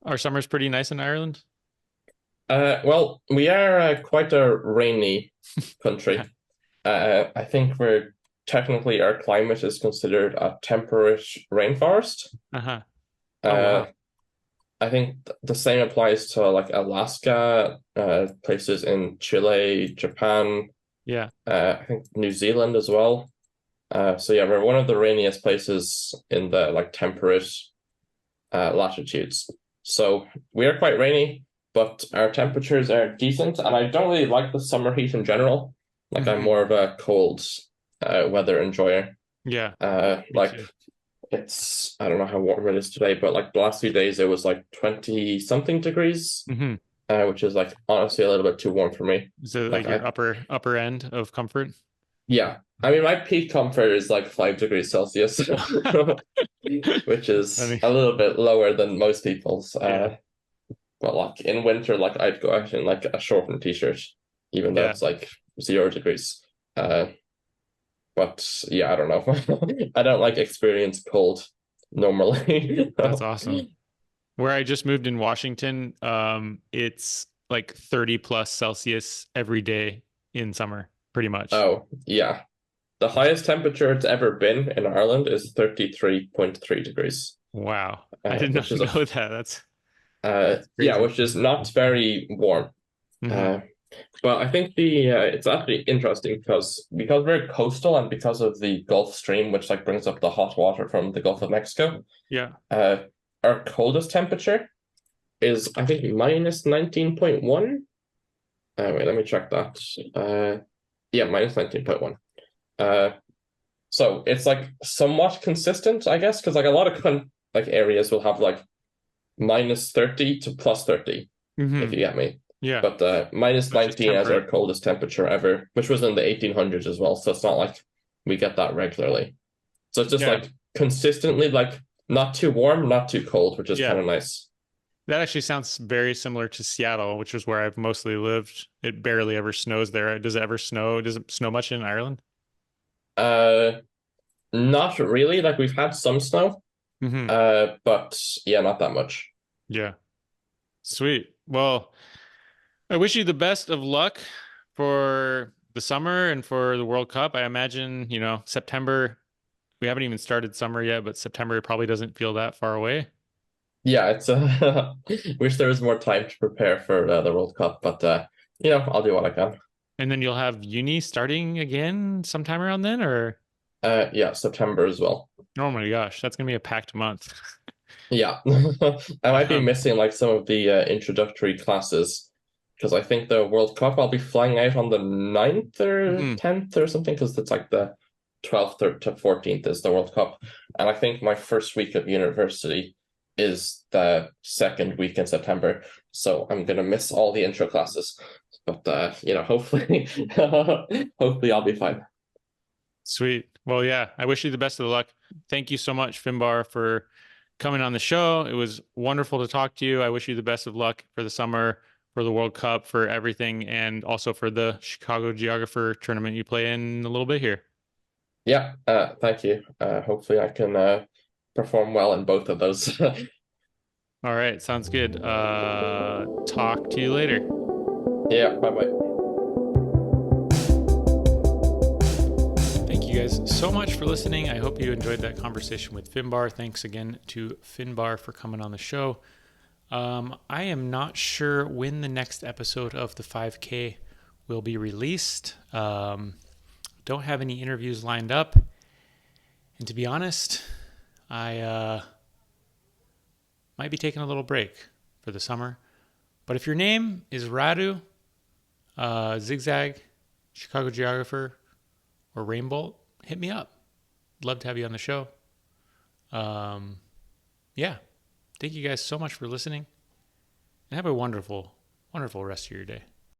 Our summer's pretty nice in Ireland. Well, we are quite a rainy Yeah. country. I think we're technically our climate is considered a temperate rainforest. Uh-huh. Oh Uh, wow. I think the same applies to like Alaska, places in Chile, Japan, Yeah. I think New Zealand as well. So yeah, we're one of the rainiest places in the like temperate latitudes. So we are quite rainy, but our temperatures are decent, and I don't really like the summer heat in general. Like I'm Hmm. more of a cold weather enjoyer. Yeah. Me Like too. it's I don't know how warm it is today, but like the last few days it was like 20 something degrees, Mm-hmm. which is like honestly a little bit too warm for me. So Like like your I upper end of comfort? Yeah. I mean my peak comfort is like 5 degrees Celsius, which is Funny. a little bit lower than most people's. Yeah. But like in winter, like I'd go out in like a shortened t-shirt, even though Yeah. it's like 0 degrees. Uh, but yeah, I don't know. I don't like experience cold normally. That's awesome. Where I just moved in Washington, it's like 30 plus Celsius every day in summer, pretty much. Oh, yeah. The Which, highest temperature it's ever been in Ireland is 33.3 degrees, wow. I did which not is a know that. That's yeah, crazy. which is not very warm. Hmm. Uh, But I think the it's actually interesting because we're coastal and because of the Gulf Stream, which like brings up the hot water from the Gulf of Mexico. Yeah. Uh, our coldest temperature is I think minus 19.1. Wait, let me check that. Yeah, minus 19.1. Uh, so it's like somewhat consistent, I guess, because like a lot of like areas will have like minus 30 to plus 30, if Hmm. you get me. Yeah. But minus That's just 19 as our temperate. coldest temperature ever, which was in the 1800s as well. So it's not like we get that regularly. So it's just Yeah. like consistently like not too warm, not too cold, which is kind Yeah. of nice. That actually sounds very similar to Seattle, which is where I've mostly lived. It barely ever snows there. Does it ever snow? Does it snow much in Ireland? Uh, Not really. Like we've had some snow, Hmm. but yeah, not that much. Yeah. Sweet. Well, I wish you the best of luck for the summer and for the World Cup. I imagine, September, we haven't even started summer yet, but September probably doesn't feel that far away. Yeah, it's wish there was more time to prepare for the World Cup, but I'll do what I can. And then you'll have uni starting again sometime around then, or Yeah, September as well. oh my gosh, that's gonna be a packed month. Yeah, I might be Um, missing like some of the introductory classes because I think the World Cup I'll be flying out on the 9th or mhm. 10th or something because it's like the 12th or to 14th is the World Cup. And I think my first week of university is the second week in September. So I'm gonna miss all the intro classes. But hopefully hopefully I'll be fine. Sweet. Well, yeah, I wish you the best of the luck. Thank you so much, Finbar, for coming on the show. It was wonderful to talk to you. I wish you the best of luck for the summer, for the World Cup, for everything, and also for the Chicago Geographer tournament you play in a little bit here. Yeah, thank you. Hopefully I can perform well in both of those. All right, sounds good. Talk to you later. Yeah, bye bye. Thank you guys so much for listening. I hope you enjoyed that conversation with Finbar. Thanks again to Finbar for coming on the show. I am not sure when the next episode of the 5K will be released. Don't have any interviews lined up. And to be honest, I might be taking a little break for the summer. But if your name is Radu, Zigzag, Chicago Geographer, or Rainbolt, hit me up. Love to have you on the show. Yeah. Thank you guys so much for listening and have a wonderful, wonderful rest of your day.